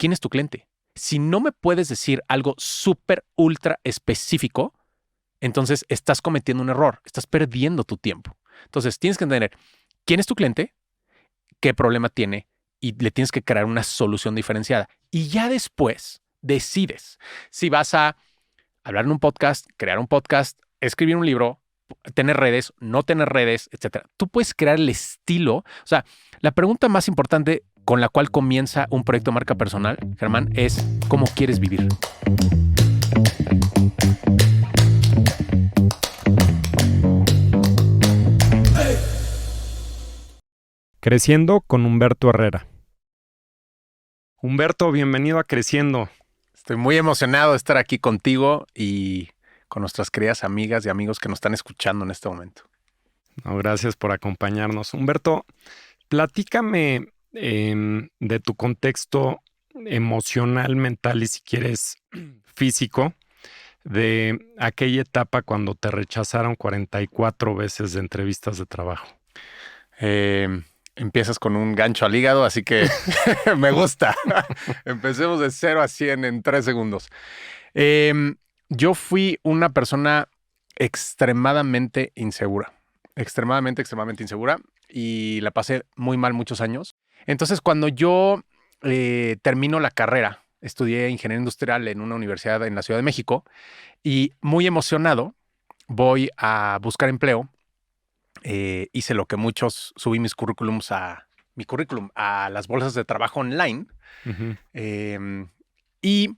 ¿quién es tu cliente? Si no me puedes decir algo súper, ultra específico, entonces estás cometiendo un error, estás perdiendo tu tiempo. Entonces tienes que entender quién es tu cliente, qué problema tiene y le tienes que crear una solución diferenciada. Y ya después decides si vas a hablar en un podcast, crear un podcast, escribir un libro, tener redes, no tener redes, etcétera. Tú puedes crear el estilo. O sea, la pregunta más importante con la cual comienza un proyecto de marca personal, Germán, es ¿cómo quieres vivir? Creciendo con Humberto Herrera. Humberto, bienvenido a Creciendo. Estoy muy emocionado de estar aquí contigo y con nuestras queridas amigas y amigos que nos están escuchando en este momento. No, gracias por acompañarnos. Humberto, platícame de tu contexto emocional, mental y si quieres físico, de aquella etapa cuando te rechazaron 44 veces de entrevistas de trabajo. Empiezas con un gancho al hígado, así que me gusta. Empecemos de 0 a 100 en 3 segundos. Yo fui una persona extremadamente insegura. Extremadamente insegura. Y la pasé muy mal muchos años. Entonces, cuando yo termino la carrera, estudié ingeniería industrial en una universidad en la Ciudad de México y muy emocionado voy a buscar empleo. Hice lo que muchos, subí mi currículum a las bolsas de trabajo online. Uh-huh. Y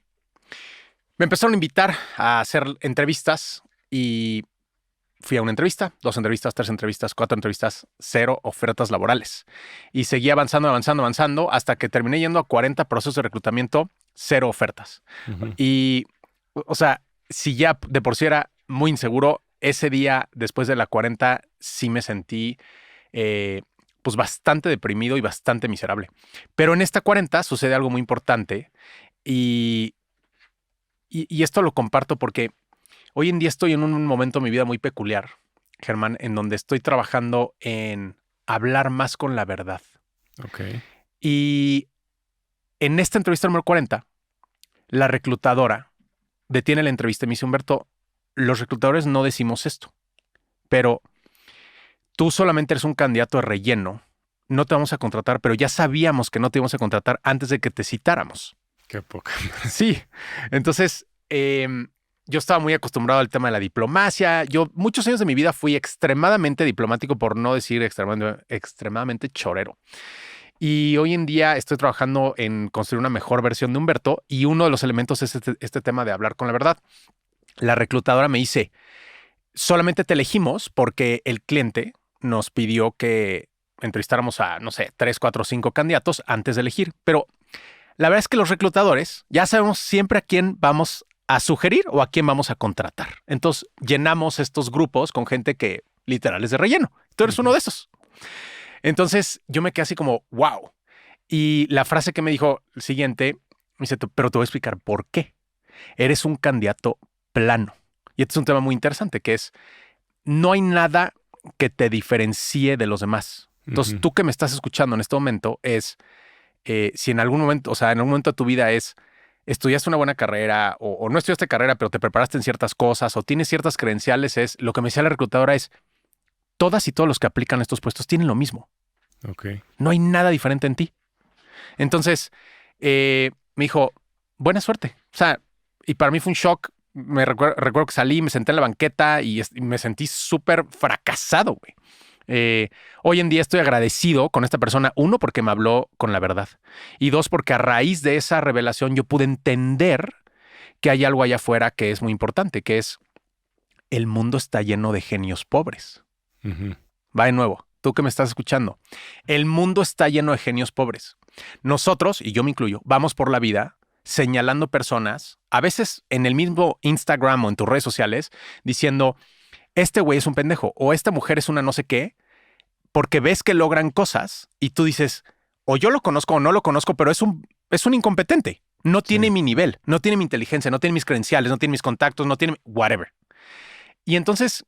me empezaron a invitar a hacer entrevistas y fui a una entrevista, 2 entrevistas, 3 entrevistas, 4 entrevistas, 0 ofertas laborales. Y seguí avanzando hasta que terminé yendo a 40 procesos de reclutamiento, 0 ofertas. Uh-huh. Y, o sea, si ya de por sí era muy inseguro, ese día, después de la 40, sí me sentí pues bastante deprimido y bastante miserable. Pero en esta 40 sucede algo muy importante y esto lo comparto porque hoy en día estoy en un momento de mi vida muy peculiar, Germán, en donde estoy trabajando en hablar más con la verdad. Okay. Y en esta entrevista número 40, la reclutadora detiene la entrevista y me dice, Humberto, los reclutadores no decimos esto, pero tú solamente eres un candidato de relleno, no te vamos a contratar, pero ya sabíamos que no te íbamos a contratar antes de que te citáramos. Qué poca. Sí, entonces yo estaba muy acostumbrado al tema de la diplomacia. Yo muchos años de mi vida fui extremadamente diplomático, por no decir extremadamente chorero. Y hoy en día estoy trabajando en construir una mejor versión de Humberto y uno de los elementos es este tema de hablar con la verdad. La reclutadora me dice, solamente te elegimos porque el cliente nos pidió que entrevistáramos a, no sé, 3, 4, 5 candidatos antes de elegir. Pero la verdad es que los reclutadores ya sabemos siempre a quién vamos a sugerir o a quién vamos a contratar. Entonces llenamos estos grupos con gente que literal es de relleno. Tú eres uno de esos. Entonces yo me quedé así como, wow. Y la frase que me dijo el siguiente, me dice, pero te voy a explicar por qué. Eres un candidato plano. Y este es un tema muy interesante, que es, no hay nada que te diferencie de los demás. Entonces, tú que me estás escuchando en este momento es, si en algún momento, o sea, en algún momento de tu vida es, estudiaste una buena carrera o no estudiaste carrera, pero te preparaste en ciertas cosas o tienes ciertas credenciales, es, lo que me decía la reclutadora es, todas y todos los que aplican a estos puestos tienen lo mismo. Okay. No hay nada diferente en ti. Entonces, me dijo, buena suerte. O sea, y para mí fue un shock. Me recuerdo que salí, me senté en la banqueta y me sentí súper fracasado, güey. Hoy en día estoy agradecido con esta persona, 1, porque me habló con la verdad y 2, porque a raíz de esa revelación yo pude entender que hay algo allá afuera que es muy importante, que es el mundo está lleno de genios pobres. Uh-huh. Va de nuevo, tú que me estás escuchando, el mundo está lleno de genios pobres. Nosotros, y yo me incluyo, vamos por la vida señalando personas, a veces en el mismo Instagram o en tus redes sociales, diciendo, este güey es un pendejo o esta mujer es una no sé qué, porque ves que logran cosas y tú dices, o yo lo conozco o no lo conozco, pero es un incompetente. No tiene mi nivel, no tiene mi inteligencia, no tiene mis credenciales, no tiene mis contactos, no tiene whatever. Y entonces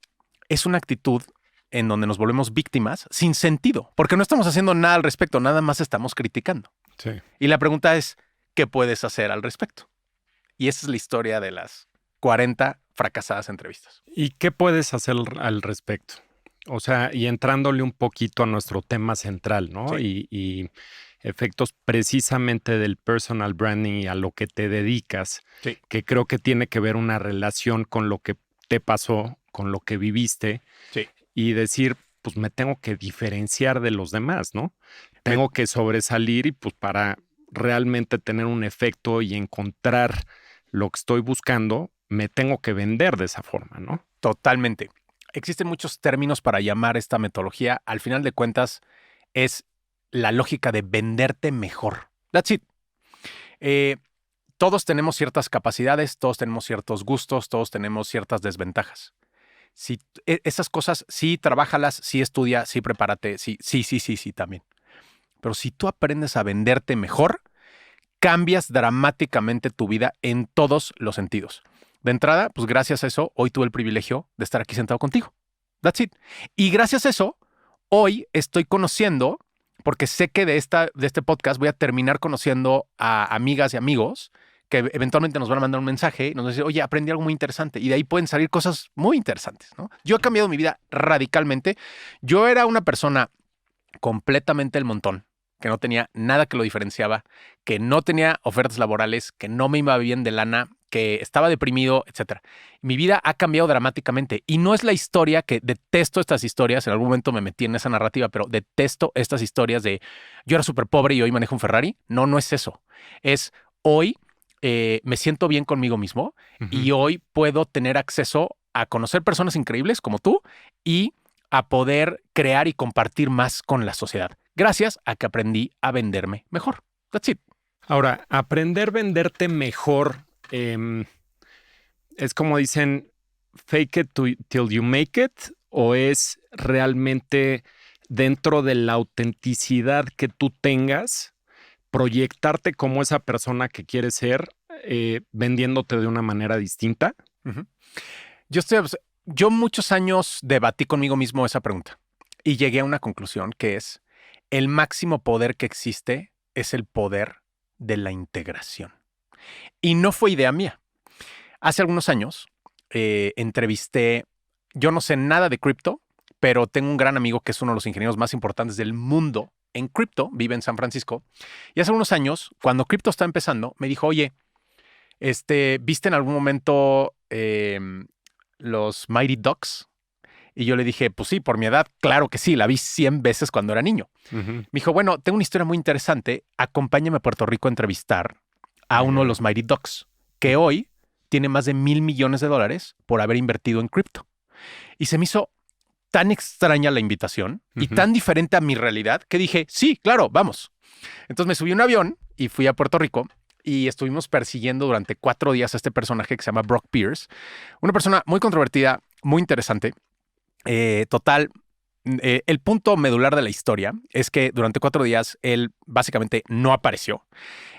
es una actitud en donde nos volvemos víctimas sin sentido, porque no estamos haciendo nada al respecto, nada más estamos criticando. Sí. Y la pregunta es, qué puedes hacer al respecto. Y esa es la historia de las 40 fracasadas entrevistas. ¿Y qué puedes hacer al respecto? O sea, y entrándole un poquito a nuestro tema central, ¿no? Sí. Y efectos precisamente del personal branding y a lo que te dedicas, Sí. que creo que tiene que ver una relación con lo que te pasó, con lo que viviste, Sí. y decir, pues me tengo que diferenciar de los demás, ¿no? Tengo que sobresalir y pues para realmente tener un efecto y encontrar lo que estoy buscando, me tengo que vender de esa forma, ¿no? Totalmente. Existen muchos términos para llamar esta metodología. Al final de cuentas, es la lógica de venderte mejor. That's it. Todos tenemos ciertas capacidades, todos tenemos ciertos gustos, todos tenemos ciertas desventajas. Si esas cosas, sí, trabájalas, sí, estudia, sí, prepárate, sí, también. Pero si tú aprendes a venderte mejor, cambias dramáticamente tu vida en todos los sentidos. De entrada, pues gracias a eso, hoy tuve el privilegio de estar aquí sentado contigo. That's it. Y gracias a eso, hoy estoy conociendo, porque sé que de este podcast voy a terminar conociendo a amigas y amigos que eventualmente nos van a mandar un mensaje y nos van a decir, oye, aprendí algo muy interesante. Y de ahí pueden salir cosas muy interesantes, ¿no? Yo he cambiado mi vida radicalmente. Yo era una persona completamente el montón, que no tenía nada que lo diferenciaba, que no tenía ofertas laborales, que no me iba bien de lana, que estaba deprimido, etc. Mi vida ha cambiado dramáticamente y no es la historia que detesto estas historias. En algún momento me metí en esa narrativa, pero detesto estas historias de yo era súper pobre y hoy manejo un Ferrari. No, no es eso. Es hoy me siento bien conmigo mismo y hoy puedo tener acceso a conocer personas increíbles como tú y a poder crear y compartir más con la sociedad, gracias a que aprendí a venderme mejor. That's it. Ahora, aprender a venderte mejor es como dicen, fake it till you make it, o es realmente dentro de la autenticidad que tú tengas, proyectarte como esa persona que quieres ser, vendiéndote de una manera distinta. Uh-huh. Yo muchos años debatí conmigo mismo esa pregunta y llegué a una conclusión que es el máximo poder que existe es el poder de la integración. Y no fue idea mía. Hace algunos años entrevisté, yo no sé nada de cripto, pero tengo un gran amigo que es uno de los ingenieros más importantes del mundo en cripto, vive en San Francisco. Y hace unos años, cuando cripto estaba empezando, me dijo, oye, ¿viste en algún momento los Mighty Ducks? Y yo le dije, pues sí, por mi edad, claro que sí, la vi 100 veces cuando era niño. Me dijo, bueno, tengo una historia muy interesante, acompáñame a Puerto Rico a entrevistar a uno de los Mighty Ducks, que hoy tiene más de $1,000 millones por haber invertido en cripto. Y se me hizo tan extraña la invitación y tan diferente a mi realidad que dije, sí, claro, vamos. Entonces me subí a un avión y fui a Puerto Rico y estuvimos persiguiendo durante 4 días a este personaje que se llama Brock Pierce, una persona muy controvertida, muy interesante. Total, el punto medular de la historia es que durante 4 días él básicamente no apareció.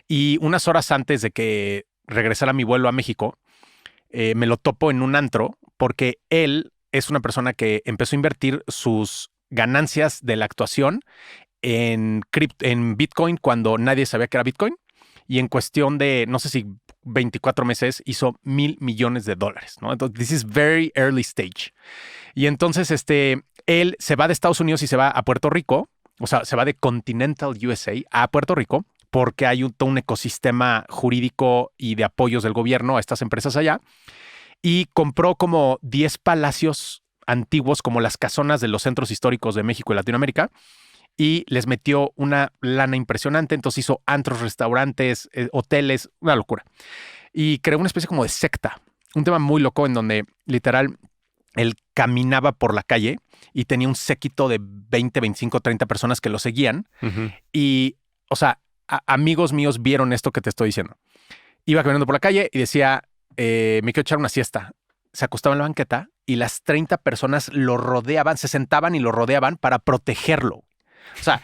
Y unas horas antes de que regresara mi vuelo a México, me lo topo en un antro porque él es una persona que empezó a invertir sus ganancias de la actuación en Bitcoin cuando nadie sabía que era Bitcoin. Y en cuestión de, no sé si 24 meses, hizo $1,000 millones, ¿no? Entonces, this is very early stage. Y entonces, él se va de Estados Unidos y se va a Puerto Rico, o sea, se va de Continental USA a Puerto Rico, porque hay todo un ecosistema jurídico y de apoyos del gobierno a estas empresas allá. Y compró como 10 palacios antiguos, como las casonas de los centros históricos de México y Latinoamérica, y les metió una lana impresionante. Entonces hizo antros, restaurantes, hoteles, una locura. Y creó una especie como de secta, un tema muy loco en donde literal él caminaba por la calle y tenía un séquito de 20, 25, 30 personas que lo seguían. Y, o sea, amigos míos vieron esto que te estoy diciendo. Iba caminando por la calle y decía, me quiero echar una siesta. Se acostaba en la banqueta y las 30 personas lo rodeaban, se sentaban y lo rodeaban para protegerlo. O sea,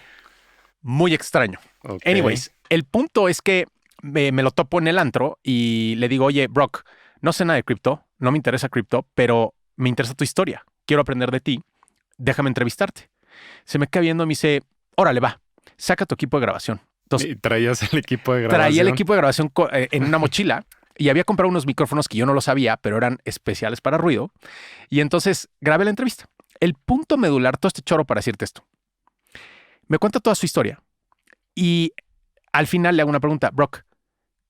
muy extraño. Okay. Anyways, el punto es que me lo topo en el antro y le digo, oye, Brock, no sé nada de cripto, no me interesa cripto, pero me interesa tu historia. Quiero aprender de ti. Déjame entrevistarte. Se me queda viendo y me dice, órale, va, saca tu equipo de grabación. Entonces, ¿Y traías el equipo de grabación? traía el equipo de grabación en una mochila y había comprado unos micrófonos que yo no lo sabía, pero eran especiales para ruido. Y entonces grabé la entrevista. El punto medular, todo este choro para decirte esto. Me cuenta toda su historia y al final le hago una pregunta. Brock,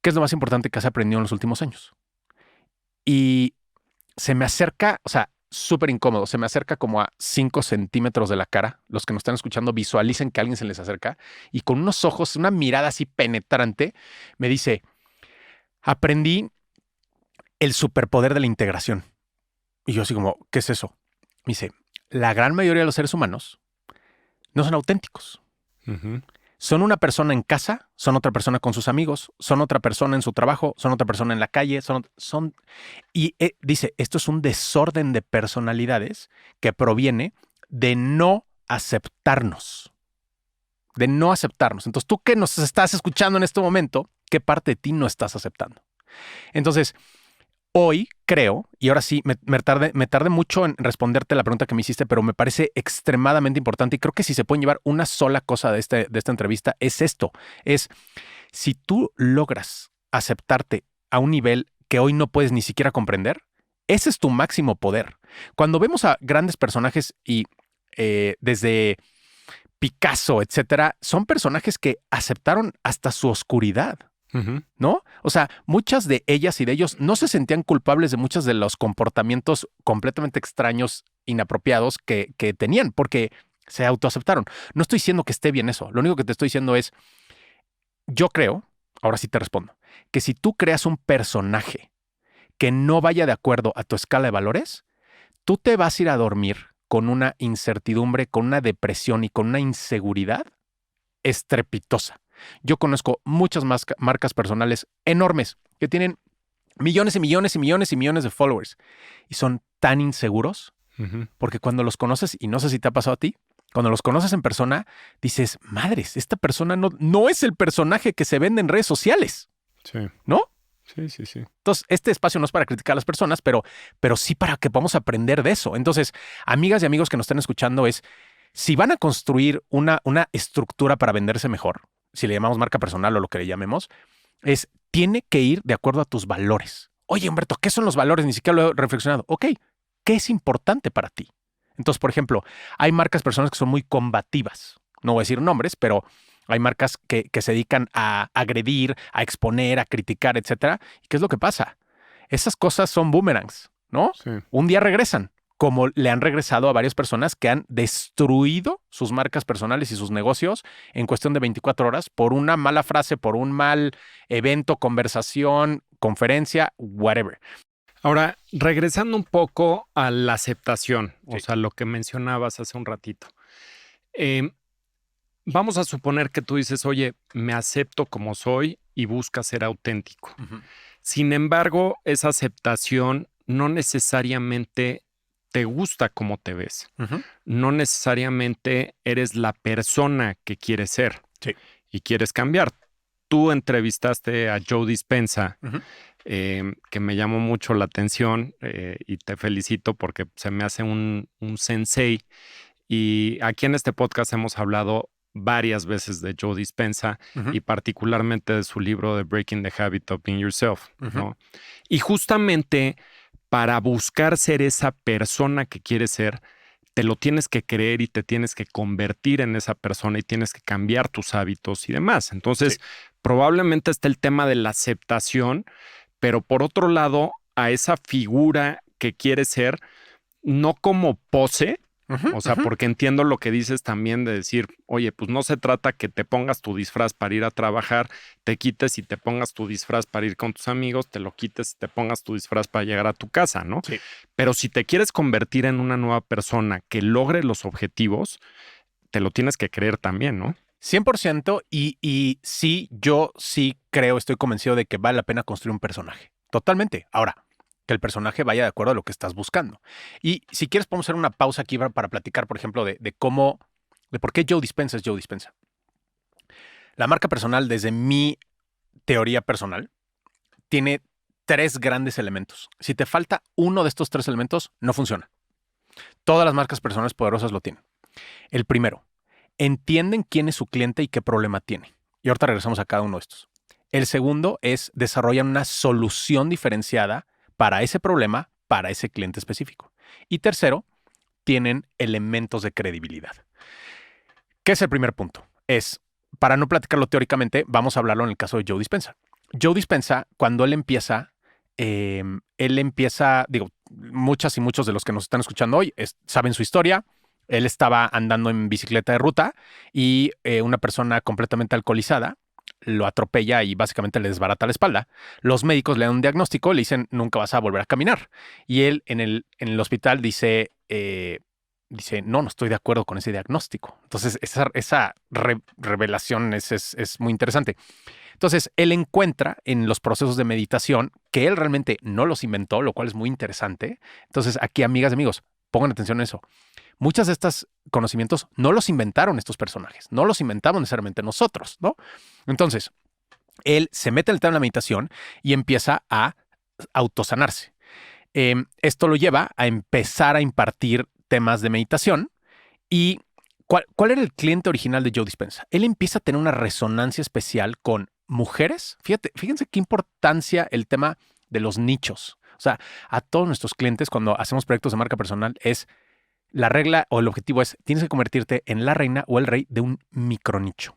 ¿qué es lo más importante que has aprendido en los últimos años? Y se me acerca, o sea, súper incómodo, se me acerca como a 5 centímetros de la cara. Los que nos están escuchando visualicen que alguien se les acerca y con unos ojos, una mirada así penetrante, me dice, aprendí el superpoder de la integración. Y yo así como, ¿qué es eso? Me dice, la gran mayoría de los seres humanos no son auténticos. Ujú. Son una persona en casa, son otra persona con sus amigos, son otra persona en su trabajo, son otra persona en la calle, y dice, esto es un desorden de personalidades que proviene de no aceptarnos. De no aceptarnos. Entonces, tú que nos estás escuchando en este momento, ¿qué parte de ti no estás aceptando? Entonces, hoy creo, y ahora sí, me tardé mucho en responderte la pregunta que me hiciste, pero me parece extremadamente importante y creo que si se pueden llevar una sola cosa de esta entrevista es esto, es si tú logras aceptarte a un nivel que hoy no puedes ni siquiera comprender, ese es tu máximo poder. Cuando vemos a grandes personajes y desde Picasso, etcétera, son personajes que aceptaron hasta su oscuridad. Ujú. ¿No? O sea, muchas de ellas y de ellos no se sentían culpables de muchos de los comportamientos completamente extraños, inapropiados que tenían, porque se autoaceptaron. No estoy diciendo que esté bien eso. Lo único que te estoy diciendo es, yo creo, ahora sí te respondo, que si tú creas un personaje que no vaya de acuerdo a tu escala de valores, tú te vas a ir a dormir con una incertidumbre, con una depresión y con una inseguridad estrepitosa. Yo conozco muchas marcas personales enormes que tienen millones y millones y millones y millones de followers y son tan inseguros Ujú. porque cuando los conoces, y no sé si te ha pasado a ti, cuando los conoces en persona, dices, madres, esta persona no es el personaje que se vende en redes sociales, Sí, ¿no? sí, sí, sí. Entonces, este espacio no es para criticar a las personas, pero sí para que podamos aprender de eso. Entonces, amigas y amigos que nos están escuchando es, si van a construir una estructura para venderse mejor, si le llamamos marca personal o lo que le llamemos, tiene que ir de acuerdo a tus valores. Oye, Humberto, ¿qué son los valores? Ni siquiera lo he reflexionado. Ok, ¿qué es importante para ti? Entonces, por ejemplo, hay marcas personales que son muy combativas. No voy a decir nombres, pero hay marcas que se dedican a agredir, a exponer, a criticar, etcétera. ¿Y qué es lo que pasa? Esas cosas son boomerangs, ¿no? Sí. Un día regresan, como le han regresado a varias personas que han destruido sus marcas personales y sus negocios en cuestión de 24 horas por una mala frase, por un mal evento, conversación, conferencia, whatever. Ahora, regresando un poco a la aceptación, o Sí. sea, lo que mencionabas hace un ratito. Vamos a suponer que tú dices, oye, me acepto como soy y buscas ser auténtico. Uh-huh. Sin embargo, esa aceptación no necesariamente te gusta como te ves. Uh-huh. No necesariamente eres la persona que quieres ser Sí. y quieres cambiar. Tú entrevistaste a Joe Dispenza, Uh-huh. que me llamó mucho la atención y te felicito porque se me hace un sensei. Y aquí en este podcast hemos hablado varias veces de Joe Dispenza Uh-huh. y particularmente de su libro de Breaking the Habit of Being Yourself, Uh-huh. ¿no? Y justamente para buscar ser esa persona que quieres ser, te lo tienes que creer y te tienes que convertir en esa persona y tienes que cambiar tus hábitos y demás. Entonces, Sí. probablemente está el tema de la aceptación, pero por otro lado, a esa figura que quieres ser, no como pose. Uh-huh. O sea, Uh-huh. porque entiendo lo que dices también de decir, oye, pues no se trata que te pongas tu disfraz para ir a trabajar, te quites y te pongas tu disfraz para ir con tus amigos, te lo quites y te pongas tu disfraz para llegar a tu casa, ¿no? Sí. Pero si te quieres convertir en una nueva persona que logre los objetivos, te lo tienes que creer también, ¿no? 100% y sí, yo sí creo, estoy convencido de que vale la pena construir un personaje. Totalmente. Ahora, que el personaje vaya de acuerdo a lo que estás buscando. Y si quieres podemos hacer una pausa aquí para platicar, por ejemplo, de por qué Joe Dispenza es Joe Dispenza. La marca personal, desde mi teoría personal, tiene 3 grandes elementos. Si te falta uno de estos 3 elementos, no funciona. Todas las marcas personales poderosas lo tienen. El primero, entienden quién es su cliente y qué problema tiene. Y ahorita regresamos a cada uno de estos. El segundo es desarrollar una solución diferenciada para ese problema, para ese cliente específico. Y tercero, tienen elementos de credibilidad. ¿Qué es el primer punto? Para no platicarlo teóricamente, vamos a hablarlo en el caso de Joe Dispenza. Joe Dispenza, cuando él empieza, digo, muchas y muchos de los que nos están escuchando hoy saben su historia. Él estaba andando en bicicleta de ruta y una persona completamente alcoholizada lo atropella y básicamente le desbarata la espalda. Los médicos le dan un diagnóstico, le dicen nunca vas a volver a caminar. Y él en el hospital dice, no estoy de acuerdo con ese diagnóstico. Entonces esa revelación es muy interesante. Entonces él encuentra en los procesos de meditación que él realmente no los inventó, lo cual es muy interesante. Entonces aquí, amigas y amigos, pongan atención a eso. Muchos de estos conocimientos no los inventaron estos personajes, no los inventamos necesariamente nosotros, ¿no? Entonces, él se mete en el tema de la meditación y empieza a autosanarse. Esto lo lleva a empezar a impartir temas de meditación. ¿Y cuál era el cliente original de Joe Dispenza? Él empieza a tener una resonancia especial con mujeres. Fíjense qué importancia el tema de los nichos. O sea, a todos nuestros clientes cuando hacemos proyectos de marca personal la regla o el objetivo es tienes que convertirte en la reina o el rey de un micronicho.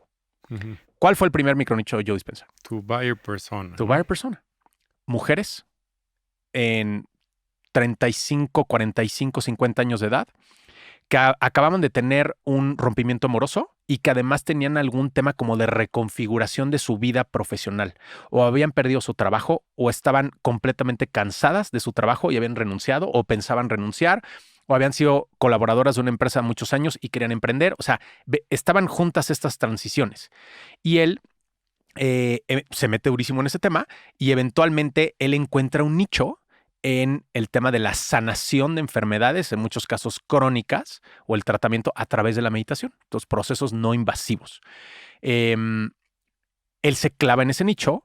Uh-huh. ¿Cuál fue el primer micronicho de Joe Dispenza? Tu buyer persona. Tu buyer persona. Mujeres en 35, 45, 50 años de edad que acababan de tener un rompimiento amoroso y que además tenían algún tema como de reconfiguración de su vida profesional. O habían perdido su trabajo o estaban completamente cansadas de su trabajo y habían renunciado o pensaban renunciar o habían sido colaboradoras de una empresa muchos años y querían emprender. O sea, estaban juntas estas transiciones. Y él se mete durísimo en ese tema y eventualmente él encuentra un nicho en el tema de la sanación de enfermedades, en muchos casos crónicas, o el tratamiento a través de la meditación, los procesos no invasivos. Él se clava en ese nicho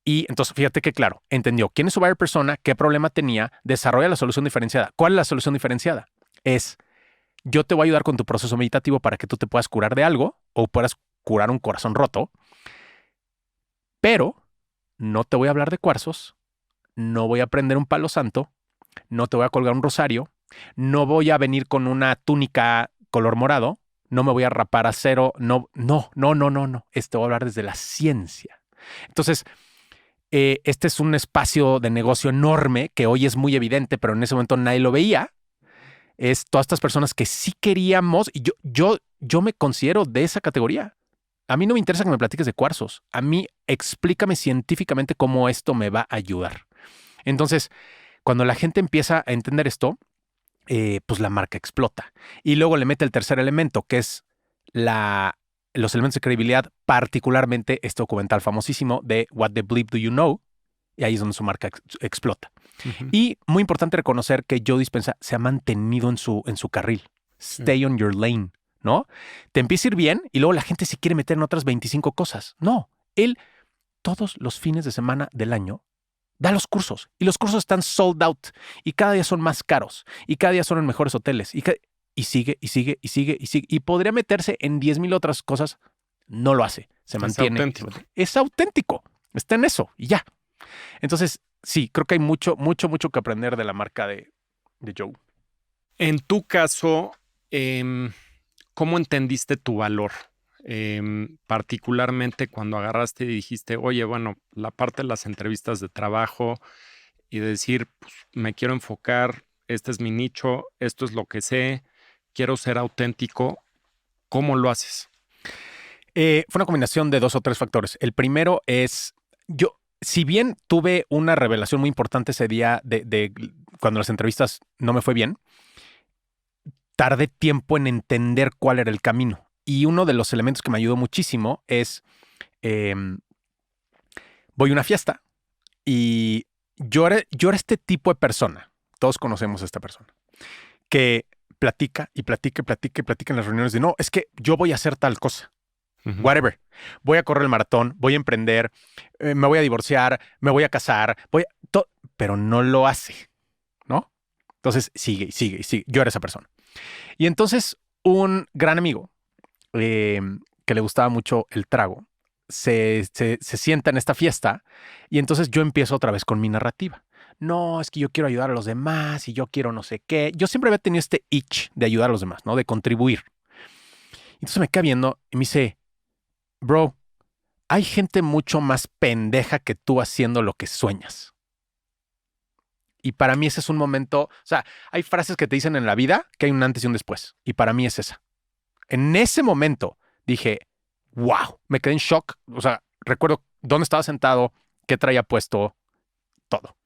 y entonces fíjate que claro, entendió quién es su buyer persona, qué problema tenía, desarrolla la solución diferenciada. ¿Cuál es la solución diferenciada? Yo te voy a ayudar con tu proceso meditativo para que tú te puedas curar de algo o puedas curar un corazón roto, pero no te voy a hablar de cuarzos, no voy a prender un palo santo, no te voy a colgar un rosario, no voy a venir con una túnica color morado, no me voy a rapar a cero, no. Esto voy a hablar desde la ciencia. Entonces, este es un espacio de negocio enorme que hoy es muy evidente, pero en ese momento nadie lo veía. Es todas estas personas que sí queríamos, y yo me considero de esa categoría. A mí no me interesa que me platiques de cuarzos. A mí explícame científicamente cómo esto me va a ayudar. Entonces, cuando la gente empieza a entender esto, pues la marca explota. Y luego le mete el tercer elemento, que es los elementos de credibilidad, particularmente este documental famosísimo de What the Bleep Do You Know, y ahí es donde su marca explota. Uh-huh. Y muy importante reconocer que Joe Dispenza se ha mantenido en su carril. Stay on your lane, ¿no? Te empieza a ir bien y luego la gente se quiere meter en otras 25 cosas. No, él todos los fines de semana del año da los cursos y los cursos están sold out y cada día son más caros y cada día son en mejores hoteles y sigue. Y podría meterse en 10,000 otras cosas. No lo hace. Se mantiene. Es auténtico. Está en eso y ya. Entonces, sí, creo que hay mucho que aprender de la marca de Joe. En tu caso, ¿cómo entendiste tu valor? Particularmente cuando agarraste y dijiste, oye, bueno, la parte de las entrevistas de trabajo y de decir, pues, me quiero enfocar, este es mi nicho, esto es lo que sé, quiero ser auténtico. ¿Cómo lo haces? Fue una combinación de 2 o 3 factores. El primero es, si bien tuve una revelación muy importante ese día de cuando las entrevistas no me fue bien, tardé tiempo en entender cuál era el camino. Y uno de los elementos que me ayudó muchísimo es, voy a una fiesta y yo era este tipo de persona, todos conocemos a esta persona, que platica en las reuniones de, no, es que yo voy a hacer tal cosa, uh-huh. Whatever, voy a correr el maratón, voy a emprender, me voy a divorciar, me voy a casar, pero no lo hace, ¿no? Entonces sigue. Yo era esa persona. Y entonces un gran amigo, que le gustaba mucho el trago, se sienta en esta fiesta y entonces yo empiezo otra vez con mi narrativa. No, es que yo quiero ayudar a los demás y yo quiero no sé qué. Yo siempre había tenido este itch de ayudar a los demás, ¿no? De contribuir. Entonces me queda viendo y me dice, bro, hay gente mucho más pendeja que tú haciendo lo que sueñas. Y para mí ese es un momento, o sea, hay frases que te dicen en la vida que hay un antes y un después. Y para mí es esa. En ese momento dije, wow, me quedé en shock. O sea, recuerdo dónde estaba sentado, qué traía puesto, todo.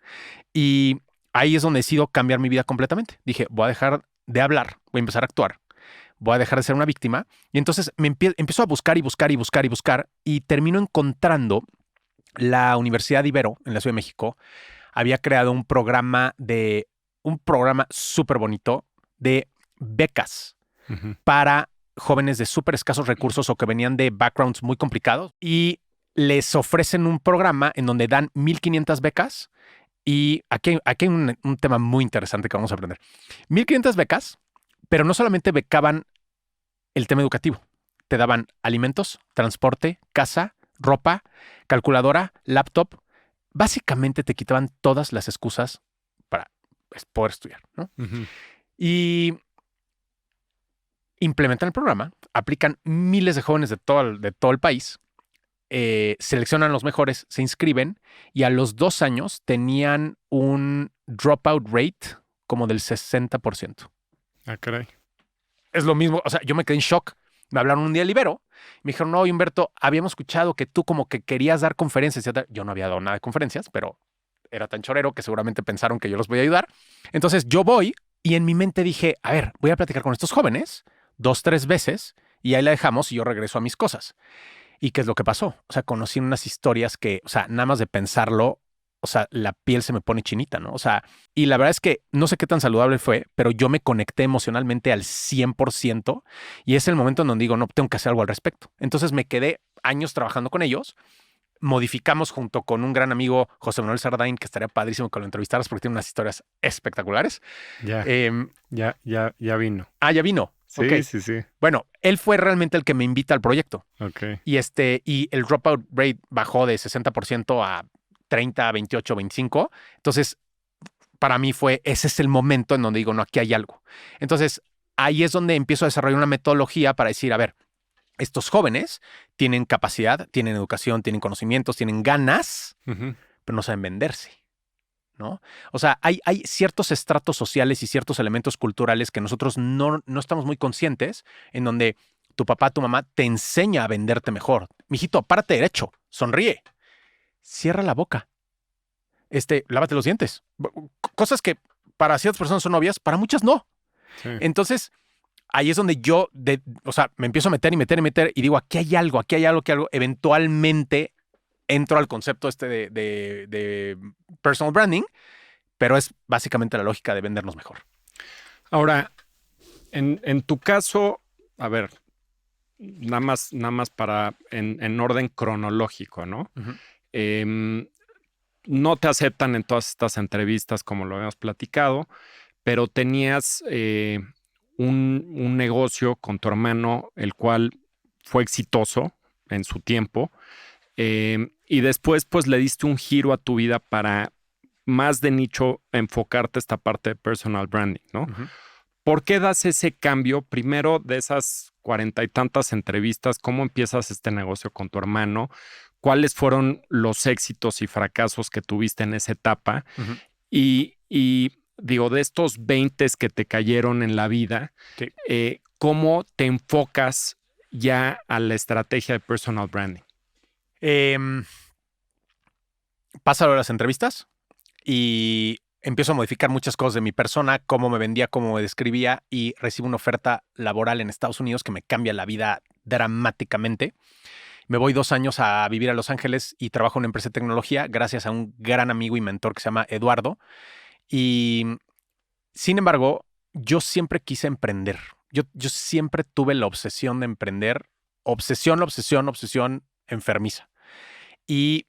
Y ahí es donde decido cambiar mi vida completamente. Dije, voy a dejar de hablar, voy a empezar a actuar, voy a dejar de ser una víctima. Y entonces me empiezo a buscar y buscar y buscar y buscar y termino encontrando la Universidad de Ibero en la Ciudad de México. Había creado un programa súper bonito de becas para jóvenes de súper escasos recursos o que venían de backgrounds muy complicados y les ofrecen un programa en donde dan 1,500 becas. Y aquí hay un tema muy interesante que vamos a aprender. 1,500 becas, pero no solamente becaban el tema educativo. Te daban alimentos, transporte, casa, ropa, calculadora, laptop. Básicamente te quitaban todas las excusas para poder estudiar, ¿no? Y implementan el programa, aplican miles de jóvenes de todo el país, seleccionan los mejores, se inscriben y a los 2 años tenían un dropout rate como del 60%. Ah, caray. Es lo mismo, o sea, yo me quedé en shock. Me hablaron un día del Ibero, me dijeron, no, Humberto, habíamos escuchado que tú como que querías dar conferencias. Yo no había dado nada de conferencias, pero era tan chorero que seguramente pensaron que yo los voy a ayudar. Entonces yo voy y en mi mente dije, a ver, voy a platicar con estos jóvenes 2, 3 veces y ahí la dejamos y yo regreso a mis cosas. ¿Y qué es lo que pasó? O sea, conocí unas historias que, o sea, nada más de pensarlo, o sea, la piel se me pone chinita, ¿no? O sea, y la verdad es que no sé qué tan saludable fue, pero yo me conecté emocionalmente al 100% y es el momento en donde digo, no, tengo que hacer algo al respecto. Entonces me quedé años trabajando con ellos, modificamos junto con un gran amigo, José Manuel Sardain, que estaría padrísimo que lo entrevistaras porque tiene unas historias espectaculares. Ya vino. Ah, ya vino. Sí, okay. Sí. Bueno, él fue realmente el que me invita al proyecto. Okay. Y el dropout rate bajó de 60% a 30, 28, 25. Entonces, para mí ese es el momento en donde digo, no, aquí hay algo. Entonces, ahí es donde empiezo a desarrollar una metodología para decir, a ver, estos jóvenes tienen capacidad, tienen educación, tienen conocimientos, tienen ganas, pero no saben venderse, ¿no? O sea, hay ciertos estratos sociales y ciertos elementos culturales que nosotros no estamos muy conscientes, en donde tu papá, tu mamá te enseña a venderte mejor. Mijito, párate derecho, sonríe, cierra la boca, lávate los dientes. Cosas que para ciertas personas son obvias, para muchas no. Sí. Entonces, ahí es donde yo, me empiezo a meter y digo, aquí hay algo. Eventualmente entro al concepto de personal branding, pero es básicamente la lógica de vendernos mejor. Ahora, en tu caso, a ver, nada más para en orden cronológico, ¿no? No te aceptan en todas estas entrevistas como lo habíamos platicado, pero tenías un negocio con tu hermano, el cual fue exitoso en su tiempo. Y después, pues, le diste un giro a tu vida para más de nicho enfocarte esta parte de personal branding, ¿no? ¿Por qué das ese cambio? Primero, de esas 40 y tantas entrevistas, ¿cómo empiezas este negocio con tu hermano? ¿Cuáles fueron los éxitos y fracasos que tuviste en esa etapa? Y digo, de estos 20 que te cayeron en la vida, sí. ¿Cómo te enfocas ya a la estrategia de personal branding? Paso a las entrevistas y empiezo a modificar muchas cosas de mi persona, cómo me vendía, cómo me describía, y recibo una oferta laboral en Estados Unidos que me cambia la vida dramáticamente. Me voy 2 años a vivir a Los Ángeles y trabajo en una empresa de tecnología gracias a un gran amigo y mentor que se llama Eduardo. Y sin embargo, yo siempre quise emprender. Yo siempre tuve la obsesión de emprender. Obsesión enfermiza. Y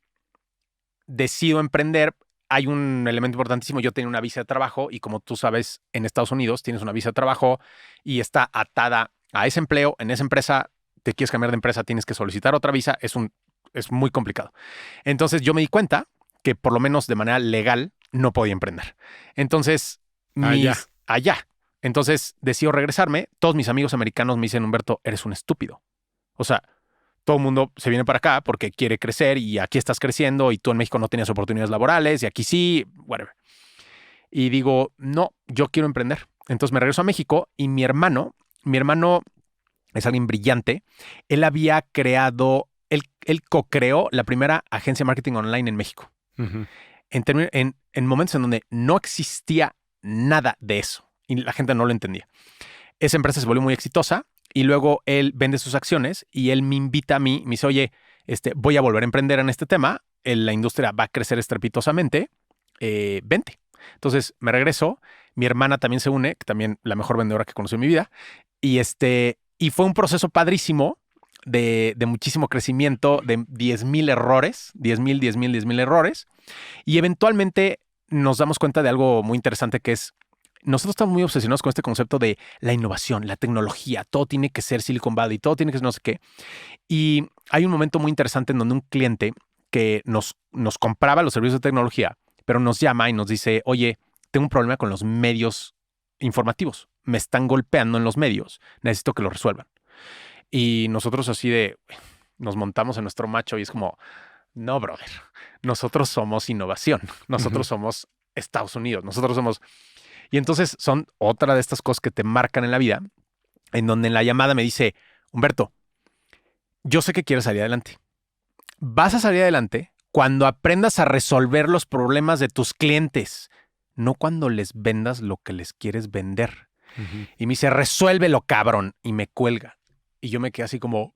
decido emprender. Hay un elemento importantísimo. Yo tenía una visa de trabajo y, como tú sabes, en Estados Unidos tienes una visa de trabajo y está atada a ese empleo. En esa empresa, te quieres cambiar de empresa, tienes que solicitar otra visa. Es un es muy complicado. Entonces yo me di cuenta que por lo menos de manera legal no podía emprender. Entonces, allá. Entonces decido regresarme. Todos mis amigos americanos me dicen, Humberto, eres un estúpido. O sea, todo el mundo se viene para acá porque quiere crecer y aquí estás creciendo y tú en México no tenías oportunidades laborales y aquí sí, whatever. Y digo, no, yo quiero emprender. Entonces me regreso a México y mi hermano es alguien brillante. Él había creado, él co-creó la primera agencia de marketing online en México. Uh-huh. En momentos en donde no existía nada de eso y la gente no lo entendía. Esa empresa se volvió muy exitosa y luego él vende sus acciones y él me invita a mí, me dice, oye, voy a volver a emprender en este tema, la industria va a crecer estrepitosamente, vente. Entonces me regreso, mi hermana también se une, que también la mejor vendedora que conocí en mi vida, y fue un proceso padrísimo de muchísimo crecimiento, de 10,000 errores, 10,000 errores, y eventualmente nos damos cuenta de algo muy interesante que es, nosotros estamos muy obsesionados con este concepto de la innovación, la tecnología, todo tiene que ser Silicon Valley, todo tiene que ser no sé qué, y hay un momento muy interesante en donde un cliente que nos compraba los servicios de tecnología, pero nos llama y nos dice, oye, tengo un problema con los medios informativos. Me están golpeando en los medios. Necesito que lo resuelvan. Y nosotros nos montamos en nuestro macho y es como, no, brother, nosotros somos innovación. Nosotros somos Estados Unidos. Nosotros somos... Y entonces son otra de estas cosas que te marcan en la vida, en donde en la llamada me dice, Humberto, yo sé que quieres salir adelante. Vas a salir adelante cuando aprendas a resolver los problemas de tus clientes, no cuando les vendas lo que les quieres vender. Uh-huh. Y me dice, resuélvelo, cabrón. Y me cuelga. Y yo me quedé así como,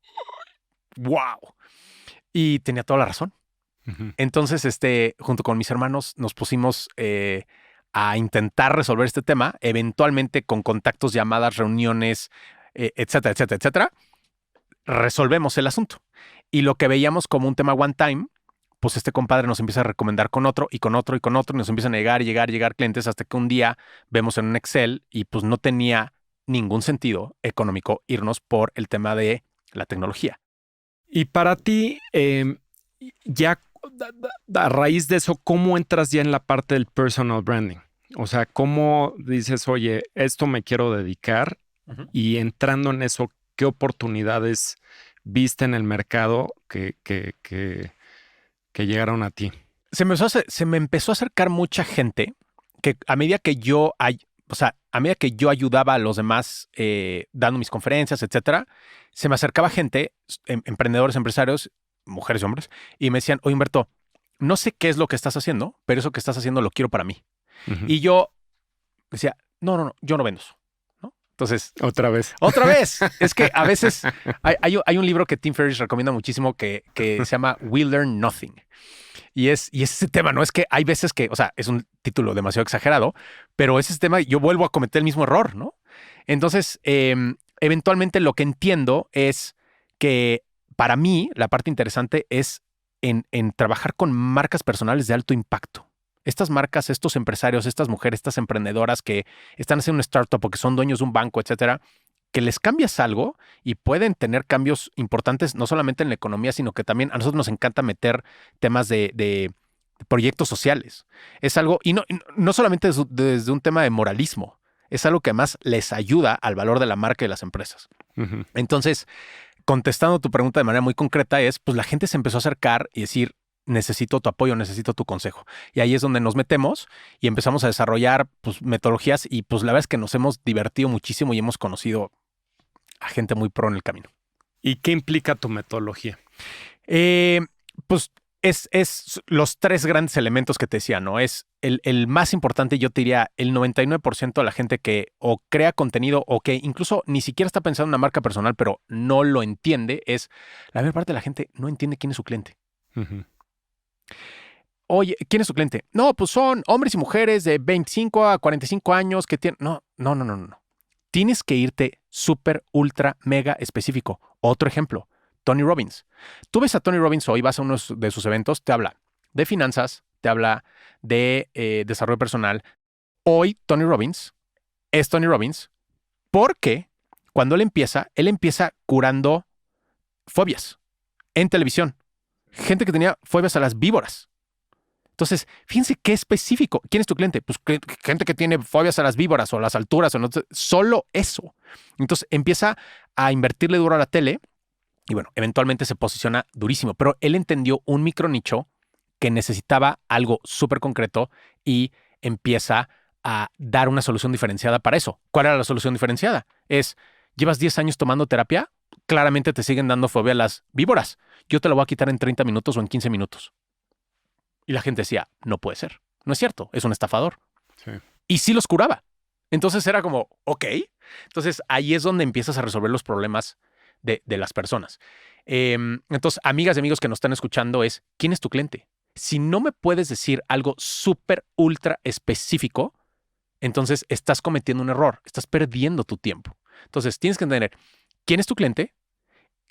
wow. Y tenía toda la razón. Uh-huh. Entonces, junto con mis hermanos, nos pusimos a intentar resolver este tema, eventualmente con contactos, llamadas, reuniones, etcétera, etcétera, etcétera. Resolvemos el asunto. Y lo que veíamos como un tema one time, pues este compadre nos empieza a recomendar con otro y con otro y con otro, y nos empiezan a llegar clientes hasta que un día vemos en un Excel y pues no tenía ningún sentido económico irnos por el tema de la tecnología. Y para ti, ya a raíz de eso, ¿cómo entras ya en la parte del personal branding? O sea, ¿cómo dices, oye, esto me quiero dedicar? Uh-huh. Y entrando en eso, ¿qué oportunidades viste en el mercado que llegaron a ti? Se me empezó a acercar mucha gente que a medida que yo ayudaba a los demás dando mis conferencias, etcétera, se me acercaba gente, emprendedores, empresarios, mujeres y hombres, y me decían, oye, Humberto, no sé qué es lo que estás haciendo, pero eso que estás haciendo lo quiero para mí. Uh-huh. Y yo decía, no, yo no vendo eso. Entonces, otra vez. Es que a veces hay un libro que Tim Ferriss recomienda muchísimo que se llama We Learn Nothing. Y es ese tema, ¿no? Es que hay veces que, o sea, es un título demasiado exagerado, pero ese tema yo vuelvo a cometer el mismo error, ¿no? Entonces, eventualmente lo que entiendo es que para mí la parte interesante es en trabajar con marcas personales de alto impacto. Estas marcas, estos empresarios, estas mujeres, estas emprendedoras que están haciendo una startup o que son dueños de un banco, etcétera, que les cambias algo y pueden tener cambios importantes, no solamente en la economía, sino que también a nosotros nos encanta meter temas de proyectos sociales. Es algo, y no solamente desde un tema de moralismo, es algo que además les ayuda al valor de la marca y de las empresas. Uh-huh. Entonces, contestando tu pregunta de manera muy concreta pues la gente se empezó a acercar y decir, necesito tu apoyo, necesito tu consejo. Y ahí es donde nos metemos y empezamos a desarrollar pues, metodologías y pues la verdad es que nos hemos divertido muchísimo y hemos conocido a gente muy pro en el camino. ¿Y qué implica tu metodología? Pues es los tres grandes elementos que te decía, ¿no? Es el más importante, yo te diría, el 99% de la gente que o crea contenido o que incluso ni siquiera está pensando en una marca personal, pero no lo entiende, es la mayor parte de la gente no entiende quién es su cliente. Uh-huh. Oye, ¿quién es su cliente? No, pues son hombres y mujeres de 25 a 45 años que tienen... No. Tienes que irte súper, ultra, mega específico. Otro ejemplo, Tony Robbins. Tú ves a Tony Robbins hoy, vas a uno de sus eventos, te habla de finanzas, te habla de desarrollo personal. Hoy Tony Robbins es Tony Robbins porque cuando él empieza curando fobias en televisión. gente que tenía fobias a las víboras. Entonces, fíjense qué específico. ¿Quién es tu cliente? Pues gente que tiene fobias a las víboras o a las alturas, o no, solo eso. Entonces, empieza a invertirle duro a la tele y bueno, eventualmente se posiciona durísimo. Pero él entendió un micronicho que necesitaba algo súper concreto y empieza a dar una solución diferenciada para eso. ¿Cuál era la solución diferenciada? ¿Llevas 10 años tomando terapia? Claramente te siguen dando fobia a las víboras. Yo te lo voy a quitar en 30 minutos o en 15 minutos. Y la gente decía, no puede ser. No es cierto, es un estafador. Sí. Y sí los curaba. Entonces era como, ok. Entonces ahí es donde empiezas a resolver los problemas de las personas. Entonces, amigas y amigos que nos están escuchando ¿quién es tu cliente? Si no me puedes decir algo súper, ultra específico, entonces estás cometiendo un error, estás perdiendo tu tiempo. Entonces tienes que entender quién es tu cliente,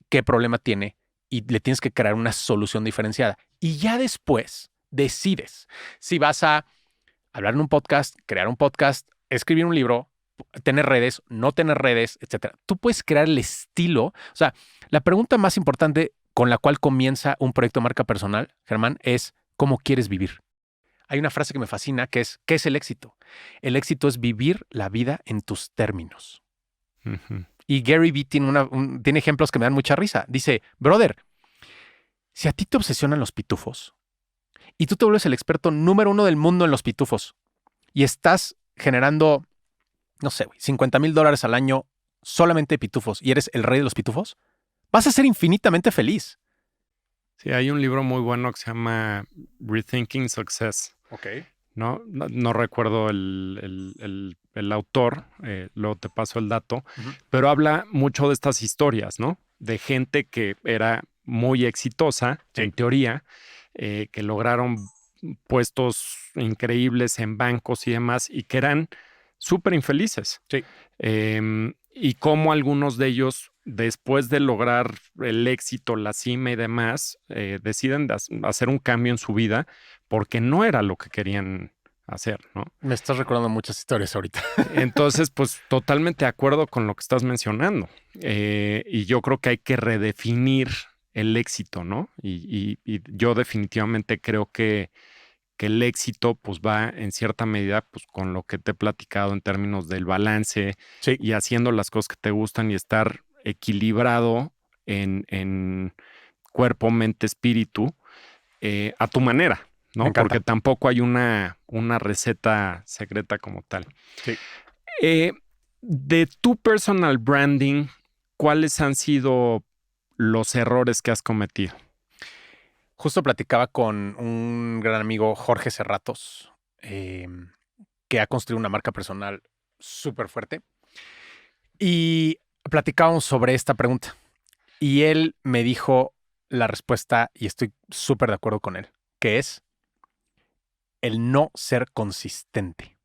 qué problema tiene y le tienes que crear una solución diferenciada. Y ya después decides si vas a hablar en un podcast, crear un podcast, escribir un libro, tener redes, no tener redes, etcétera. Tú puedes crear el estilo. O sea, la pregunta más importante con la cual comienza un proyecto de marca personal, Germán, es ¿cómo quieres vivir? Hay una frase que me fascina que es ¿qué es el éxito? El éxito es vivir la vida en tus términos. Uh-huh. Y Gary Vee tiene ejemplos que me dan mucha risa. Dice, brother, si a ti te obsesionan los pitufos y tú te vuelves el experto número 1 del mundo en los pitufos y estás generando, no sé, $50,000 al año solamente de pitufos y eres el rey de los pitufos, vas a ser infinitamente feliz. Sí, hay un libro muy bueno que se llama Rethinking Success. Ok. No recuerdo el autor, luego te paso el dato, Uh-huh. pero habla mucho de estas historias, ¿no? De gente que era muy exitosa, Sí. en teoría, que lograron puestos increíbles en bancos y demás, y que eran súper infelices. Sí. Y cómo algunos de ellos, después de lograr el éxito, la cima y demás, deciden hacer un cambio en su vida porque no era lo que querían hacer, ¿no? Me estás recordando muchas historias ahorita. Entonces, pues totalmente de acuerdo con lo que estás mencionando. Y yo creo que hay que redefinir el éxito, ¿no? Y yo definitivamente creo que el éxito pues va en cierta medida pues con lo que te he platicado en términos del balance, Sí. y haciendo las cosas que te gustan y estar equilibrado en cuerpo, mente, espíritu, a tu manera, ¿no? Porque tampoco hay una receta secreta como tal. Sí. De tu personal branding, ¿cuáles han sido los errores que has cometido? Justo platicaba con un gran amigo, Jorge Serratos, que ha construido una marca personal súper fuerte. Y platicábamos sobre esta pregunta. Y él me dijo la respuesta, y estoy súper de acuerdo con él, que es el no ser consistente.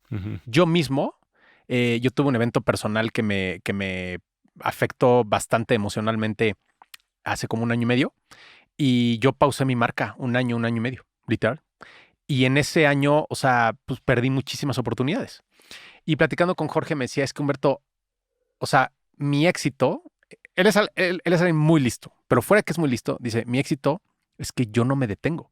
Uh-huh. Yo mismo, yo tuve un evento personal que me afectó bastante emocionalmente hace como 1 año y medio. Y yo pausé mi marca 1 año, 1 año y medio, literal. Y en ese año, o sea, pues perdí muchísimas oportunidades. Y platicando con Jorge me decía, es que Humberto, o sea, mi éxito, él es alguien muy listo, pero fuera de que es muy listo, dice, mi éxito es que yo no me detengo.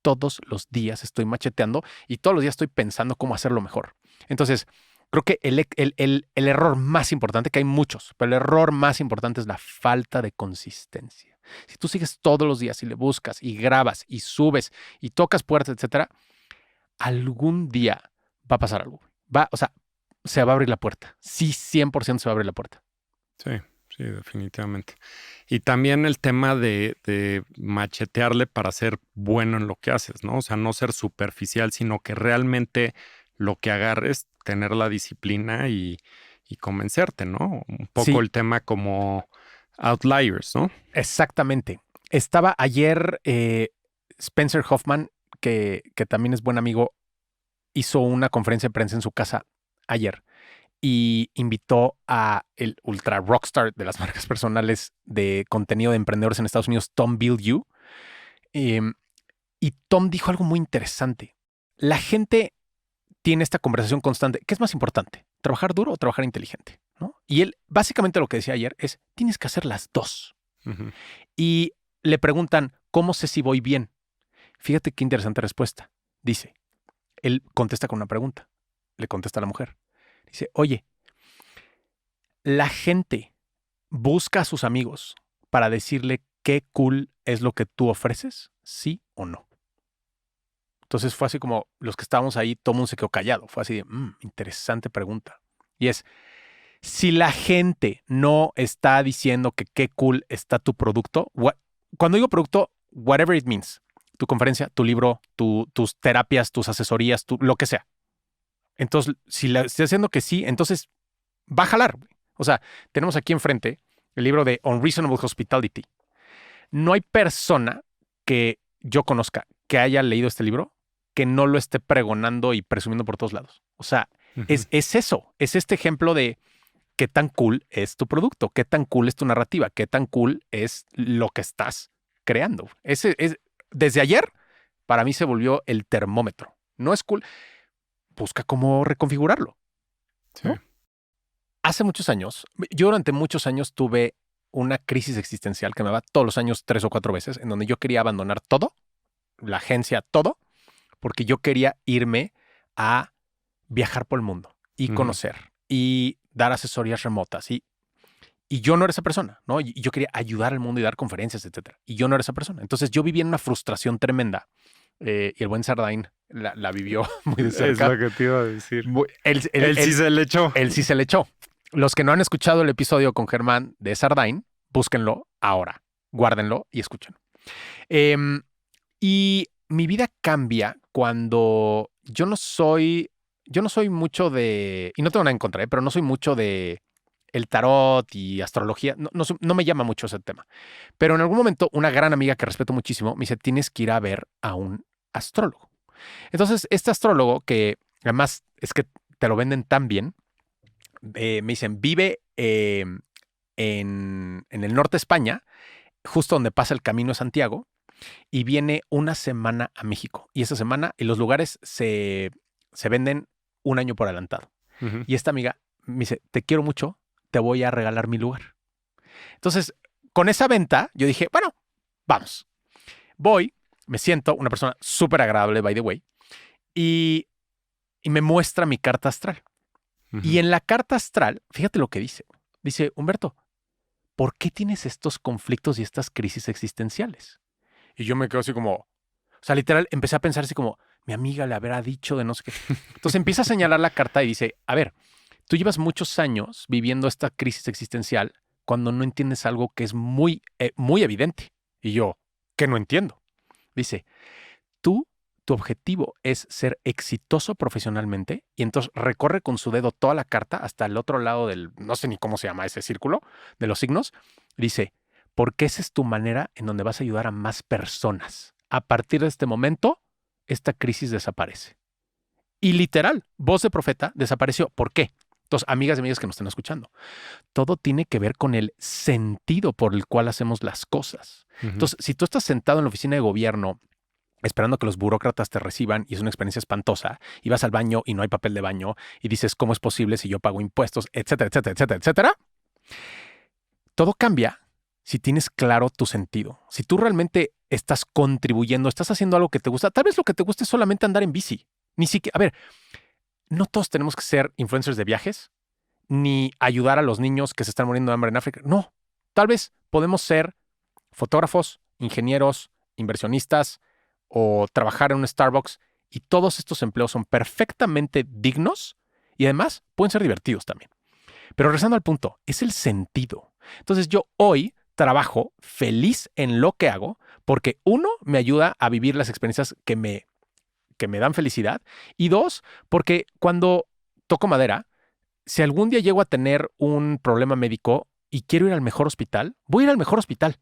Todos los días estoy macheteando y todos los días estoy pensando cómo hacerlo mejor. Entonces, creo que el error más importante, que hay muchos, pero el error más importante es la falta de consistencia. Si tú sigues todos los días y le buscas y grabas y subes y tocas puertas, etcétera, algún día va a pasar algo. O sea, se va a abrir la puerta. Sí, 100% se va a abrir la puerta. Sí, definitivamente. Y también el tema de machetearle para ser bueno en lo que haces, ¿no? O sea, no ser superficial, sino que realmente lo que agarres, tener la disciplina y convencerte, ¿no? Un poco Sí. el tema como outliers, ¿no? Exactamente. Estaba ayer Spencer Hoffman, que también es buen amigo, hizo una conferencia de prensa en su casa ayer y invitó a el ultra rockstar de las marcas personales de contenido de emprendedores en Estados Unidos, Tom Bilyeu. Y Tom dijo algo muy interesante. La gente tiene esta conversación constante. ¿Qué es más importante? ¿Trabajar duro o trabajar inteligente? ¿No? Y él básicamente lo que decía ayer es, tienes que hacer las dos. Uh-huh. Y le preguntan, ¿cómo sé si voy bien? Fíjate qué interesante respuesta. Dice, él contesta con una pregunta. Le contesta a la mujer. Dice, oye, la gente busca a sus amigos para decirle qué cool es lo que tú ofreces, ¿sí o no? Entonces fue así como los que estábamos ahí, todo el mundo se quedó callado. Fue así de, interesante pregunta. Y es, si la gente no está diciendo que qué cool está tu producto, cuando digo producto, whatever it means, tu conferencia, tu libro, tus terapias, tus asesorías, lo que sea. Entonces, si la estoy haciendo que sí, entonces va a jalar. O sea, tenemos aquí enfrente el libro de Unreasonable Hospitality. No hay persona que yo conozca que haya leído este libro que no lo esté pregonando y presumiendo por todos lados. O sea, es eso, es este ejemplo de qué tan cool es tu producto, qué tan cool es tu narrativa, qué tan cool es lo que estás creando. Desde ayer, para mí se volvió el termómetro. No es cool. Busca cómo reconfigurarlo. Sí. ¿No? Hace muchos años, yo durante muchos años tuve una crisis existencial que me va todos los años 3 o 4 veces, en donde yo quería abandonar todo, la agencia, todo, porque yo quería irme a viajar por el mundo y conocer y dar asesorías remotas. Y yo no era esa persona, ¿no? Y yo quería ayudar al mundo y dar conferencias, etcétera. Y yo no era esa persona. Entonces yo vivía en una frustración tremenda. Y el buen Sardain la vivió muy de cerca. Es lo que te iba a decir. Él sí se le echó. Él sí se le echó. Los que no han escuchado el episodio con Germán de Sardain, búsquenlo ahora. Guárdenlo y escúchenlo. Y mi vida cambia cuando yo no soy mucho de, y no tengo nada en contra, pero no soy mucho de el tarot y astrología. No me llama mucho ese tema. Pero en algún momento una gran amiga que respeto muchísimo me dice, tienes que ir a ver a un astrólogo. Entonces, este astrólogo, que además es que te lo venden tan bien, me dicen, vive en el norte de España, justo donde pasa el Camino de Santiago, y viene una semana a México. Y esa semana, y los lugares se venden un año por adelantado. Y esta amiga me dice, te quiero mucho, te voy a regalar mi lugar. Entonces, con esa venta, yo dije, bueno, vamos. Voy, me siento, una persona súper agradable, by the way, y me muestra mi carta astral. Y en la carta astral, fíjate lo que dice. Dice, Humberto, ¿por qué tienes estos conflictos y estas crisis existenciales? Y yo me quedo así como, o sea, literal, empecé a pensar así como, mi amiga le habrá dicho de no sé qué. Entonces empieza a señalar la carta y dice, a ver, tú llevas muchos años viviendo esta crisis existencial cuando no entiendes algo que es muy, muy evidente. Y yo, ¿qué no entiendo? Dice, tu objetivo es ser exitoso profesionalmente, y entonces recorre con su dedo toda la carta hasta el otro lado del, no sé ni cómo se llama ese círculo de los signos. Dice, porque esa es tu manera en donde vas a ayudar a más personas. A partir de este momento, esta crisis desaparece. Y literal, voz de profeta, desapareció. ¿Por qué? Entonces, amigas y amigos que nos estén escuchando, todo tiene que ver con el sentido por el cual hacemos las cosas. Entonces, si tú estás sentado en la oficina de gobierno esperando que los burócratas te reciban y es una experiencia espantosa, y vas al baño y no hay papel de baño y dices, ¿cómo es posible si yo pago impuestos, etcétera, etcétera, etcétera, etcétera? Todo cambia si tienes claro tu sentido. Si tú realmente estás contribuyendo, estás haciendo algo que te gusta, tal vez lo que te guste es solamente andar en bici. Ni siquiera, a ver, no todos tenemos que ser influencers de viajes, ni ayudar a los niños que se están muriendo de hambre en África. No, tal vez podemos ser fotógrafos, ingenieros, inversionistas, o trabajar en un Starbucks, y todos estos empleos son perfectamente dignos y además pueden ser divertidos también. Pero regresando al punto, es el sentido. Entonces yo hoy trabajo feliz en lo que hago porque uno, me ayuda a vivir las experiencias que me dan felicidad, y dos, porque cuando toco madera, si algún día llego a tener un problema médico y quiero ir al mejor hospital, voy a ir al mejor hospital.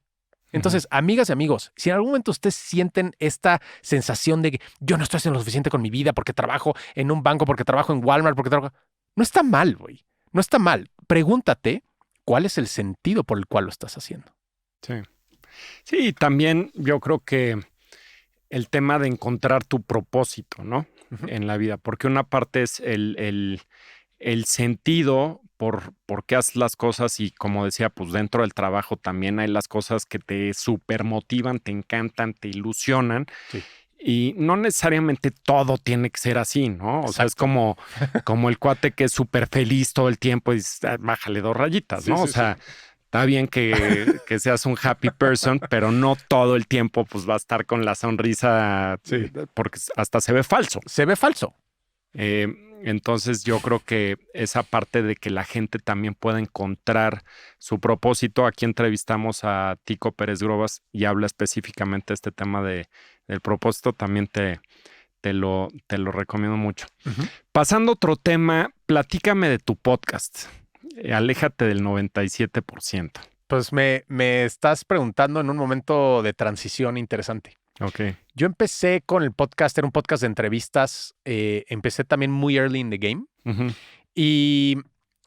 Entonces, amigas y amigos, si en algún momento ustedes sienten esta sensación de que yo no estoy haciendo lo suficiente con mi vida porque trabajo en un banco, porque trabajo en Walmart, porque trabajo... No está mal, güey. No está mal. Pregúntate cuál es el sentido por el cual lo estás haciendo. Sí. Sí, también yo creo que el tema de encontrar tu propósito, ¿no? En la vida, porque una parte es el el sentido por qué haces las cosas y como decía, pues dentro del trabajo también hay las cosas que te supermotivan, te encantan, te ilusionan. Sí, Y no necesariamente todo tiene que ser así, ¿no? O sea, es exacto. como el cuate que es súper feliz todo el tiempo y dices, "Ah, bájale 2 rayitas, Sí, ¿no?" O sí, sí. sea, está bien que seas un happy person, pero no todo el tiempo pues va a estar con la sonrisa Sí. porque hasta se ve falso. Se ve falso. Eh, entonces yo creo que esa parte de que la gente también pueda encontrar su propósito. Aquí entrevistamos a Tico Pérez Grobas y habla específicamente de este tema del propósito. También te lo recomiendo mucho. Ujú. Pasando a otro tema, platícame de tu podcast. Aléjate del 97%. Pues me estás preguntando en un momento de transición interesante. Ok. Yo empecé con el podcast, era un podcast de entrevistas. Empecé también muy early in the game. Ujú. Y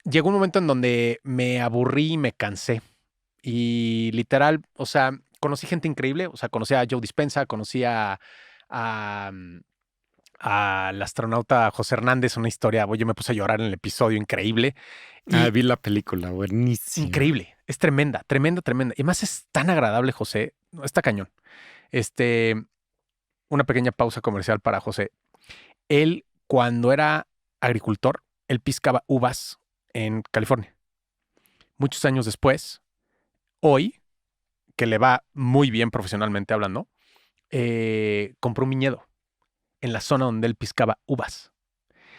llegó un momento en donde me aburrí y me cansé. Y literal, o sea, conocí gente increíble. O sea, conocí a Joe Dispenza, conocí a, mm, al astronauta José Hernández, una historia. Yo me puse a llorar en el episodio, increíble. Ah, Y vi la película, buenísima. increíble, es tremenda, tremenda, tremenda. Y además es tan agradable, José. No, está cañón. Este, una pequeña pausa comercial para José. Él, cuando era agricultor, él piscaba uvas en California. Muchos años después, hoy, que le va muy bien profesionalmente hablando, compró un viñedo en la zona donde él piscaba uvas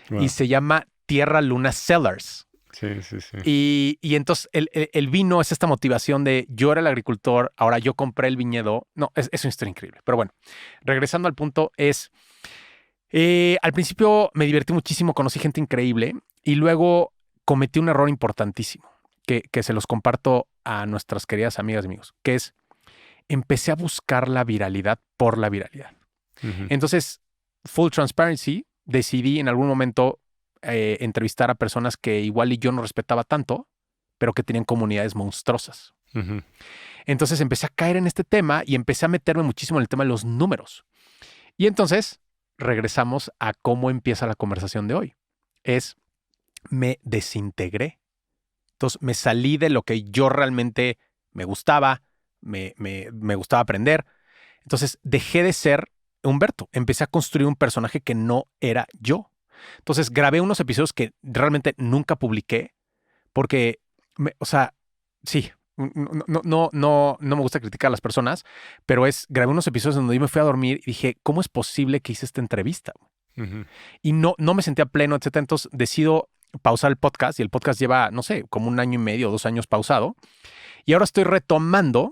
y Wow. se llama Tierra Luna Cellars. Sí, sí, sí. Y entonces el vino es esta motivación de yo era el agricultor, ahora yo compré el viñedo. No, es una historia increíble. Pero bueno, regresando al punto es, al principio me divertí muchísimo, conocí gente increíble y luego cometí un error importantísimo que se los comparto a nuestras queridas amigas y amigos, que es empecé a buscar la viralidad por la viralidad. Ujú. Entonces, full transparency, decidí en algún momento entrevistar a personas que igual y yo no respetaba tanto, pero que tenían comunidades monstruosas. Ujú. Entonces empecé a caer en este tema y empecé a meterme muchísimo en el tema de los números. Y entonces regresamos a cómo empieza la conversación de hoy. Es, me desintegré. Entonces me salí de lo que yo realmente me gustaba, me gustaba aprender. Entonces dejé de ser Humberto. Empecé a construir un personaje que no era yo. Entonces grabé unos episodios que realmente nunca publiqué porque, o sea, sí, no me gusta criticar a las personas, pero grabé unos episodios donde yo me fui a dormir y dije, ¿cómo es posible que hice esta entrevista? Ujú. Y no me sentía pleno, etcétera. Entonces decido pausar el podcast y el podcast lleva, no sé, como 1 año y medio, 2 años pausado. Y ahora estoy retomando,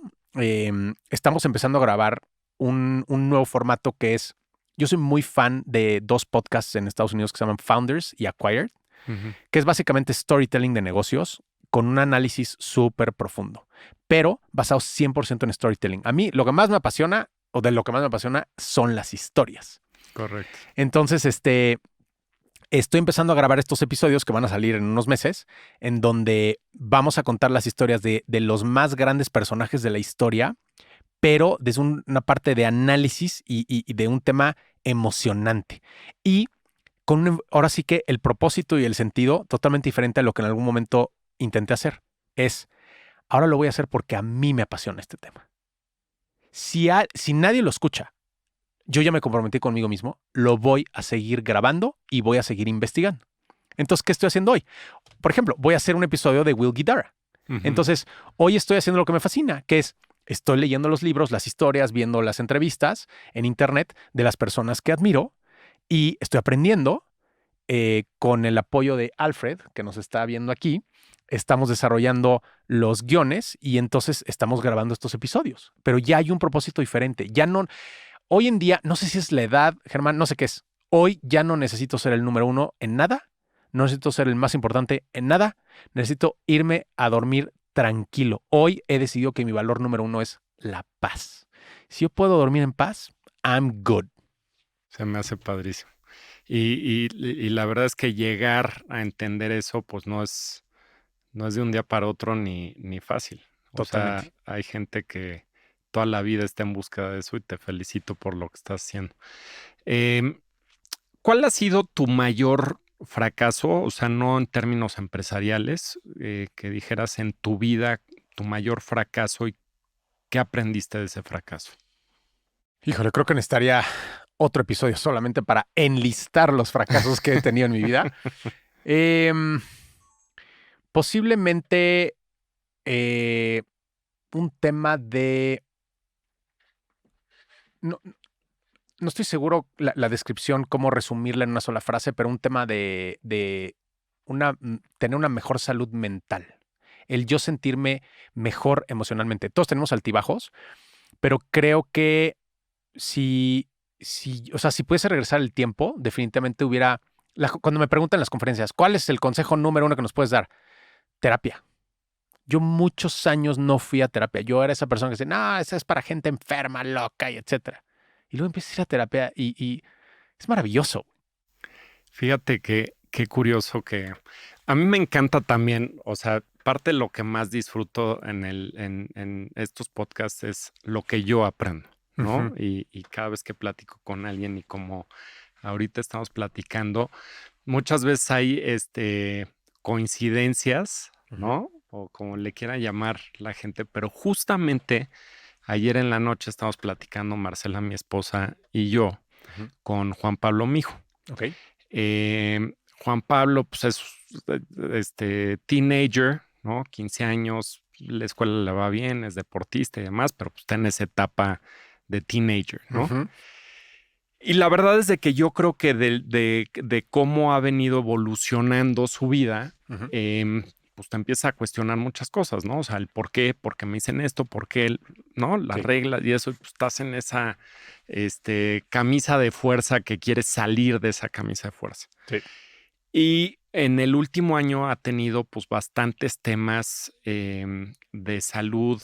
estamos empezando a grabar un nuevo formato que es, yo soy muy fan de dos podcasts en Estados Unidos que se llaman Founders y Acquired, Ujú. que es básicamente storytelling de negocios con un análisis súper profundo, pero basado 100% en storytelling. A mí lo que más me apasiona, o de lo que más me apasiona, son las historias. Correcto. Entonces, estoy empezando a grabar estos episodios que van a salir en unos meses, en donde vamos a contar las historias de los más grandes personajes de la historia, pero desde una parte de análisis y de un tema emocionante. Y ahora sí que el propósito y el sentido totalmente diferente a lo que en algún momento intenté hacer. Ahora lo voy a hacer porque a mí me apasiona este tema. Si nadie lo escucha, yo ya me comprometí conmigo mismo, lo voy a seguir grabando y voy a seguir investigando. Entonces, ¿qué estoy haciendo hoy? Por ejemplo, voy a hacer un episodio de Will Guidara. Ujú. Entonces, hoy estoy haciendo lo que me fascina, que es, estoy leyendo los libros, las historias, viendo las entrevistas en internet de las personas que admiro y estoy aprendiendo con el apoyo de Alfred, que nos está viendo aquí. Estamos desarrollando los guiones y entonces estamos grabando estos episodios. Pero ya hay un propósito diferente. Ya no, hoy en día, no sé si es la edad, Germán, no sé qué es. Hoy ya no necesito ser el número uno en nada. No necesito ser el más importante en nada. Necesito irme a dormir tranquilo. Hoy he decidido que mi valor número uno es la paz. Si yo puedo dormir en paz, I'm good. Se me hace padrísimo. Y la verdad es que llegar a entender eso, pues no es de un día para otro ni fácil. O sea, Totalmente. hay gente que toda la vida está en búsqueda de eso y te felicito por lo que estás haciendo. Em, ¿Cuál ha sido tu mayor fracaso, o sea, no en términos empresariales, que dijeras en tu vida tu mayor fracaso y qué aprendiste de ese fracaso. Híjole, creo que necesitaría otro episodio solamente para enlistar los fracasos que he tenido en mi vida. Em, Posiblemente un tema de... No, no estoy seguro la descripción, cómo resumirla en una sola frase, pero un tema de tener una mejor salud mental. El yo sentirme mejor emocionalmente. Todos tenemos altibajos, pero creo que o sea, si pudiese regresar el tiempo, definitivamente hubiera... Cuando me preguntan en las conferencias, ¿cuál es el consejo número uno que nos puedes dar? Terapia. Yo muchos años no fui a terapia. Yo era esa persona que decía, no, esa es para gente enferma, loca y etcétera. Y luego empecé a ir a terapia y es maravilloso. Fíjate que qué curioso que a mí me encanta también, o sea, parte de lo que más disfruto en estos podcasts es lo que yo aprendo, ¿no? Ujú. Y cada vez que platico con alguien y como ahorita estamos platicando, muchas veces hay coincidencias, Ujú. ¿no? O como le quiera llamar la gente, pero justamente ayer en la noche estábamos platicando Marcela, mi esposa, y yo Ujú. con Juan Pablo, mi hijo. Ok. Juan Pablo, pues es teenager, ¿no? 15 años, la escuela le va bien, es deportista y demás, pero pues está en esa etapa de teenager, ¿no? Ujú. Y la verdad es de que yo creo que de cómo ha venido evolucionando su vida, Ujú. pues te empieza a cuestionar muchas cosas, ¿no? O sea, el por qué me dicen esto, por qué, ¿no? Las Sí. reglas y eso, y pues estás en esa camisa de fuerza que quieres salir de esa camisa de fuerza. Sí. Y en el último año ha tenido pues bastantes temas de salud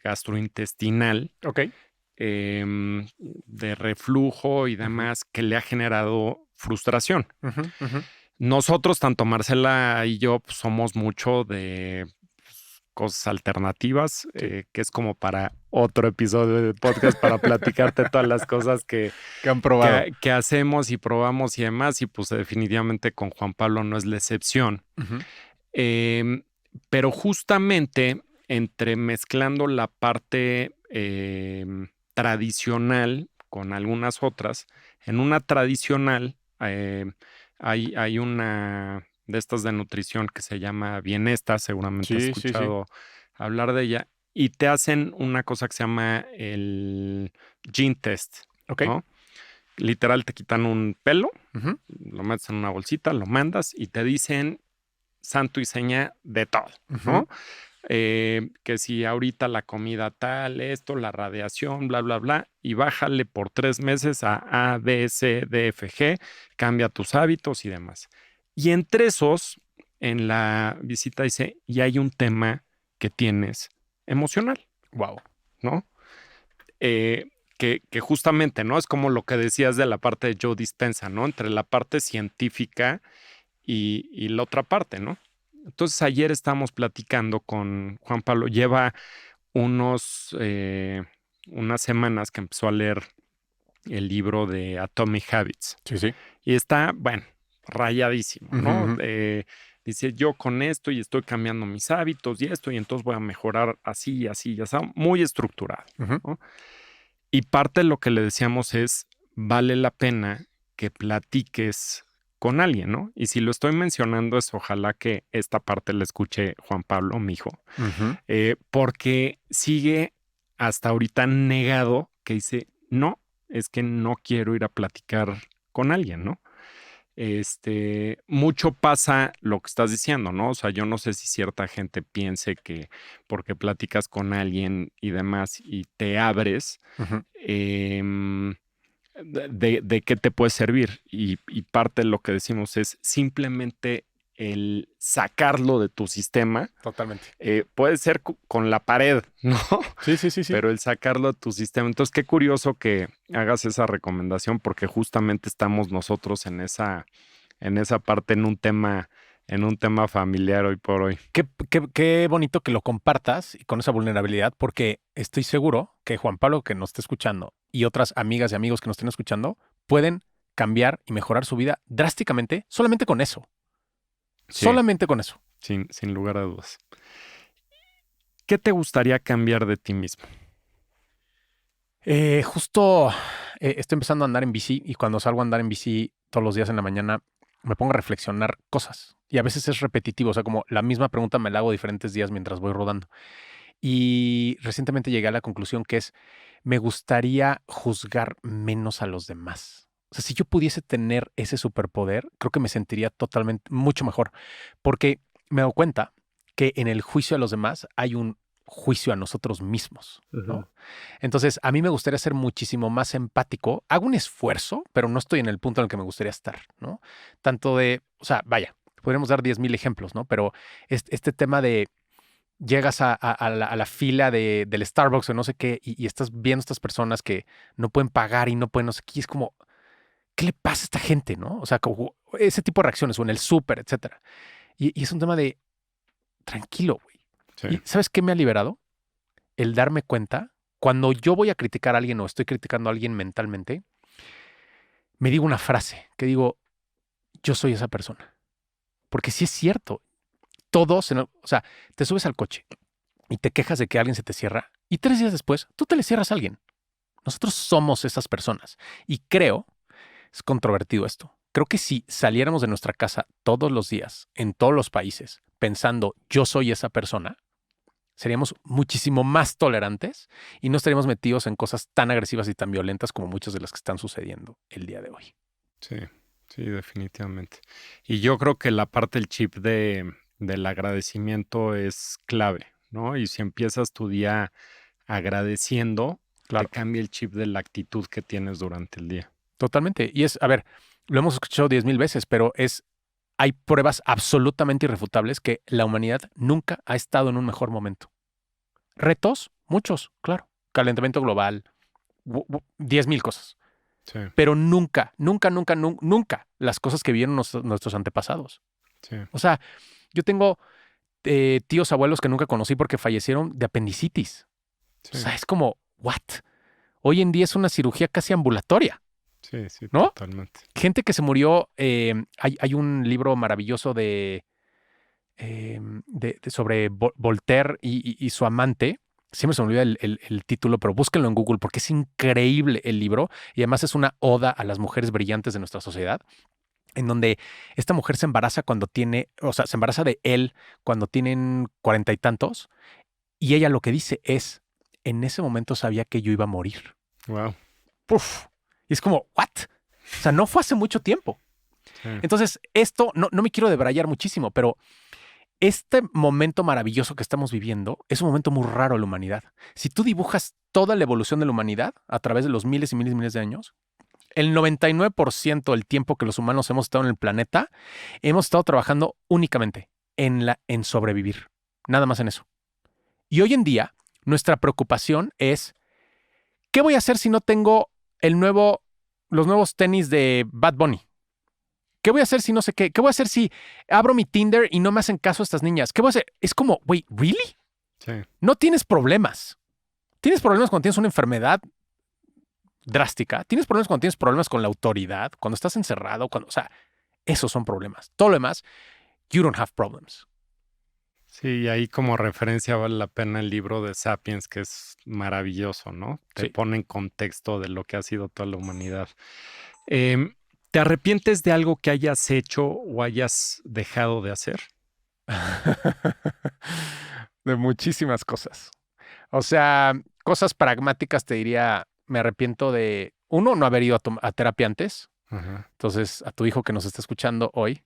gastrointestinal, Ok. de reflujo y Ujú. demás que le ha generado frustración. Ujú. Ujú. Nosotros, tanto Marcela y yo, pues, somos mucho de cosas alternativas, Sí. que es como para otro episodio de podcast para platicarte todas las cosas ¿Qué han probado? que hacemos y probamos y demás. Y pues definitivamente con Juan Pablo no es la excepción. Ujú. Em, pero justamente entre mezclando la parte tradicional con algunas otras, en una tradicional hay una de estas de nutrición que se llama Bienesta, seguramente has Sí, sí, sí. escuchado hablar de ella, y te hacen una cosa que se llama el Gene Test, Ok. ¿no? Literal, te quitan un pelo, Ujú. lo metes en una bolsita, lo mandas y te dicen santo y seña de todo, Ujú. ¿no? Que si ahorita la comida tal, esto, la radiación, bla, bla, bla, y bájale por 3 meses a B, C, D, F, G, cambia tus hábitos y demás. Y entre esos, en la visita dice, y hay un tema que tienes emocional, Wow. ¿no? Eh, que justamente, ¿no? Es como lo que decías de la parte de Joe Dispenza, ¿no? Entre la parte científica y la otra parte, ¿no? Entonces ayer estábamos platicando con Juan Pablo, lleva unas semanas que empezó a leer el libro de Atomic Habits Sí, sí. y está, bueno, rayadísimo, Ujú. ¿no? Ujú. Dice, yo con esto y estoy cambiando mis hábitos y esto y entonces voy a mejorar así y así, ya está, muy estructurado, Ujú. ¿no? Y parte de lo que le decíamos es, vale la pena que platiques con alguien, ¿no? Y si lo estoy mencionando es ojalá que esta parte la escuche Juan Pablo, mi hijo, Ujú. porque sigue hasta ahorita negado que dice, no, es que no quiero ir a platicar con alguien, ¿no? Mucho pasa lo que estás diciendo, ¿no? O sea, yo no sé si cierta gente piense que porque platicas con alguien y demás y te abres, Ujú. de qué te puede servir. Y parte de lo que decimos es simplemente el sacarlo de tu sistema. Totalmente. Puede ser con la pared, ¿no? Sí, sí, sí, sí. Pero el sacarlo de tu sistema. Entonces, qué curioso que hagas esa recomendación porque justamente estamos nosotros en esa parte, en un tema familiar hoy por hoy. Qué bonito que lo compartas y con esa vulnerabilidad, porque estoy seguro que Juan Pablo que nos está escuchando y otras amigas y amigos que nos estén escuchando pueden cambiar y mejorar su vida drásticamente solamente con eso. Sí. Solamente con eso. Sin lugar a dudas. ¿Qué te gustaría cambiar de ti mismo? Justo estoy empezando a andar en bici y cuando salgo a andar en bici todos los días en la mañana me pongo a reflexionar cosas y a veces es repetitivo, o sea, como la misma pregunta me la hago diferentes días mientras voy rodando. Y recientemente llegué a la conclusión que es, me gustaría juzgar menos a los demás. O sea, si yo pudiese tener ese superpoder, creo que me sentiría totalmente, mucho mejor, porque me he dado cuenta que en el juicio a los demás hay un juicio a nosotros mismos, ¿no? Entonces, a mí me gustaría ser muchísimo más empático. Hago un esfuerzo, pero no estoy en el punto en el que me gustaría estar, ¿no? Tanto de, o sea, vaya, podríamos dar 10,000 ejemplos, ¿no? Pero este tema de llegas a la fila del Starbucks o no sé qué y estás viendo a estas personas que no pueden pagar y no pueden no sé qué, y es como, ¿qué le pasa a esta gente, no? O sea, como ese tipo de reacciones o en el súper, etcétera. Y es un tema de tranquilo, güey. Sí. ¿Y sabes qué me ha liberado? El darme cuenta, cuando yo voy a criticar a alguien o estoy criticando a alguien mentalmente, me digo una frase que digo, yo soy esa persona. Porque sí es cierto, todos, o sea, te subes al coche y te quejas de que alguien se te cierra y 3 días después tú te le cierras a alguien. Nosotros somos esas personas. Y creo, es controvertido esto, creo que si saliéramos de nuestra casa todos los días, en todos los países, pensando yo soy esa persona, seríamos muchísimo más tolerantes y no estaríamos metidos en cosas tan agresivas y tan violentas como muchas de las que están sucediendo el día de hoy. Sí, sí, definitivamente. Y yo creo que la parte del chip del agradecimiento es clave, ¿no? Y si empiezas tu día agradeciendo, Claro, te cambia el chip de la actitud que tienes durante el día. totalmente. Y es, a ver, lo hemos escuchado 10,000 veces, pero hay pruebas absolutamente irrefutables que la humanidad nunca ha estado en un mejor momento. Retos, muchos, claro. Calentamiento global, 10,000 cosas. Sí, Pero nunca, nunca, nunca, nunca las cosas que vivieron nuestros antepasados. sí, O sea, yo tengo tíos, abuelos que nunca conocí porque fallecieron de apendicitis. O sí, sea, es como, ¿what? Hoy en día es una cirugía casi ambulatoria, sí, sí, ¿no? totalmente. Gente que se murió. Hay un libro maravilloso sobre Voltaire y su amante. Siempre se me olvida el título, pero búsquenlo en Google porque es increíble el libro y además es una oda a las mujeres brillantes de nuestra sociedad, en donde esta mujer se embaraza se embaraza de él cuando tienen 40 y tantos y ella lo que dice es, en ese momento sabía que yo iba a morir. Wow. Puf. Y es como, ¿what? O sea, no fue hace mucho tiempo. Sí, Entonces, esto, no me quiero debrayar muchísimo, pero este momento maravilloso que estamos viviendo es un momento muy raro en la humanidad. Si tú dibujas toda la evolución de la humanidad a través de los miles y miles y miles de años, el 99% del tiempo que los humanos hemos estado en el planeta, hemos estado trabajando únicamente en sobrevivir. Nada más en eso. Y hoy en día, nuestra preocupación es, ¿qué voy a hacer si no tengo los nuevos tenis de Bad Bunny? ¿Qué voy a hacer si no sé qué? ¿Qué voy a hacer si abro mi Tinder y no me hacen caso estas niñas? ¿Qué voy a hacer? Es como, güey, ¿really? sí, No tienes problemas. Tienes problemas cuando tienes una enfermedad drástica. Tienes problemas cuando tienes problemas con la autoridad, cuando estás encerrado, o sea, esos son problemas. Todo lo demás, you don't have problems. sí, y ahí como referencia vale la pena el libro de Sapiens, que es maravilloso, ¿no? Te Sí. pone en contexto de lo que ha sido toda la humanidad. Em, ¿Te arrepientes de algo que hayas hecho o hayas dejado de hacer? De muchísimas cosas. O sea, cosas pragmáticas te diría, me arrepiento de, uno, no haber ido a terapia antes. Ajá, Entonces, a tu hijo que nos está escuchando hoy,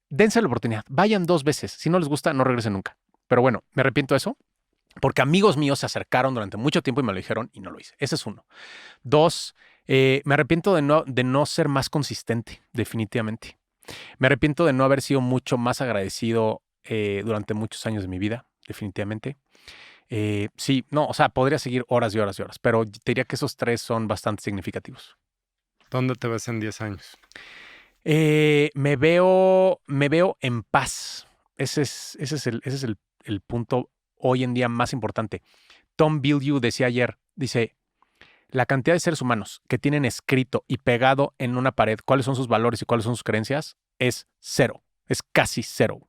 dense la oportunidad. Vayan 2 veces. Si no les gusta, no regresen nunca. Pero bueno, me arrepiento de eso porque amigos míos se acercaron durante mucho tiempo y me lo dijeron y no lo hice. Ese es uno. 2, me arrepiento de no ser más consistente, definitivamente. Me arrepiento de no haber sido mucho más agradecido durante muchos años de mi vida, definitivamente. Sí, no, o sea, podría seguir horas y horas y horas, pero te diría que esos 3 son bastante significativos. ¿dónde te ves en 10 años? Me veo en paz. Ese es el punto hoy en día más importante. Tom Bilyeu decía ayer, dice, la cantidad de seres humanos que tienen escrito y pegado en una pared cuáles son sus valores y cuáles son sus creencias es cero, es casi cero.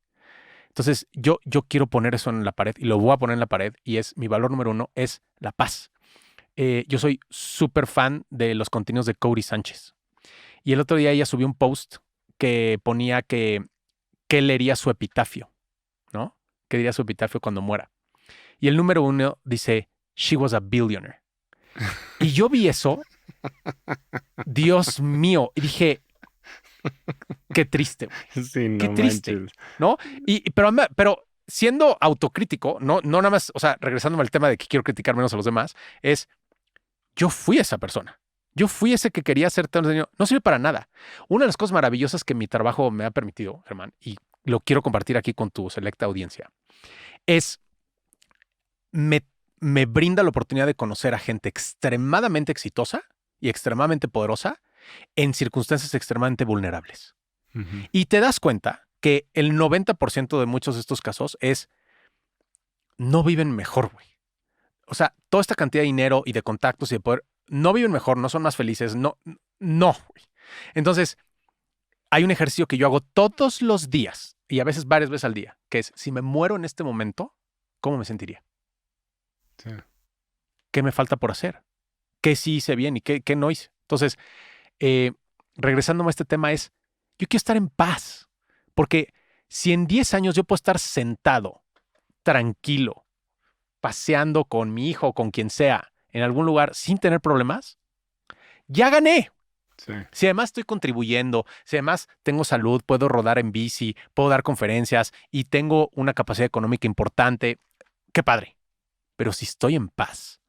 Entonces yo quiero poner eso en la pared y lo voy a poner en la pared y es mi valor número 1 es la paz. Yo soy súper fan de los contenidos de Cody Sánchez. Y el otro día ella subió un post que ponía que leería su epitafio, ¿no? ¿Qué diría su epitafio cuando muera? Y el número 1 dice, she was a billionaire. Y yo vi eso, Dios mío, y dije, qué triste, güey. Sí, no Qué triste, manches. ¿no? Pero siendo autocrítico, no nada más, o sea, regresándome al tema de que quiero criticar menos a los demás, es, yo fui esa persona. Yo fui ese que quería ser tan niño. No sirve para nada. Una de las cosas maravillosas que mi trabajo me ha permitido, Germán, y lo quiero compartir aquí con tu selecta audiencia, es me brinda la oportunidad de conocer a gente extremadamente exitosa y extremadamente poderosa en circunstancias extremadamente vulnerables. Ujú. Y te das cuenta que el 90% de muchos de estos casos es no viven mejor, güey. O sea, toda esta cantidad de dinero y de contactos y de poder, no viven mejor, no son más felices, no, güey. Entonces, hay un ejercicio que yo hago todos los días y a veces varias veces al día, que es, si me muero en este momento, ¿cómo me sentiría? Sí. ¿Qué me falta por hacer? ¿Qué sí hice bien y qué no hice? Entonces, regresándome a este tema es, yo quiero estar en paz, porque si en 10 años yo puedo estar sentado, tranquilo, paseando con mi hijo o con quien sea en algún lugar sin tener problemas, ya gané. Sí. Si además estoy contribuyendo, si además tengo salud, puedo rodar en bici, puedo dar conferencias y tengo una capacidad económica importante, qué padre. Pero si estoy en paz,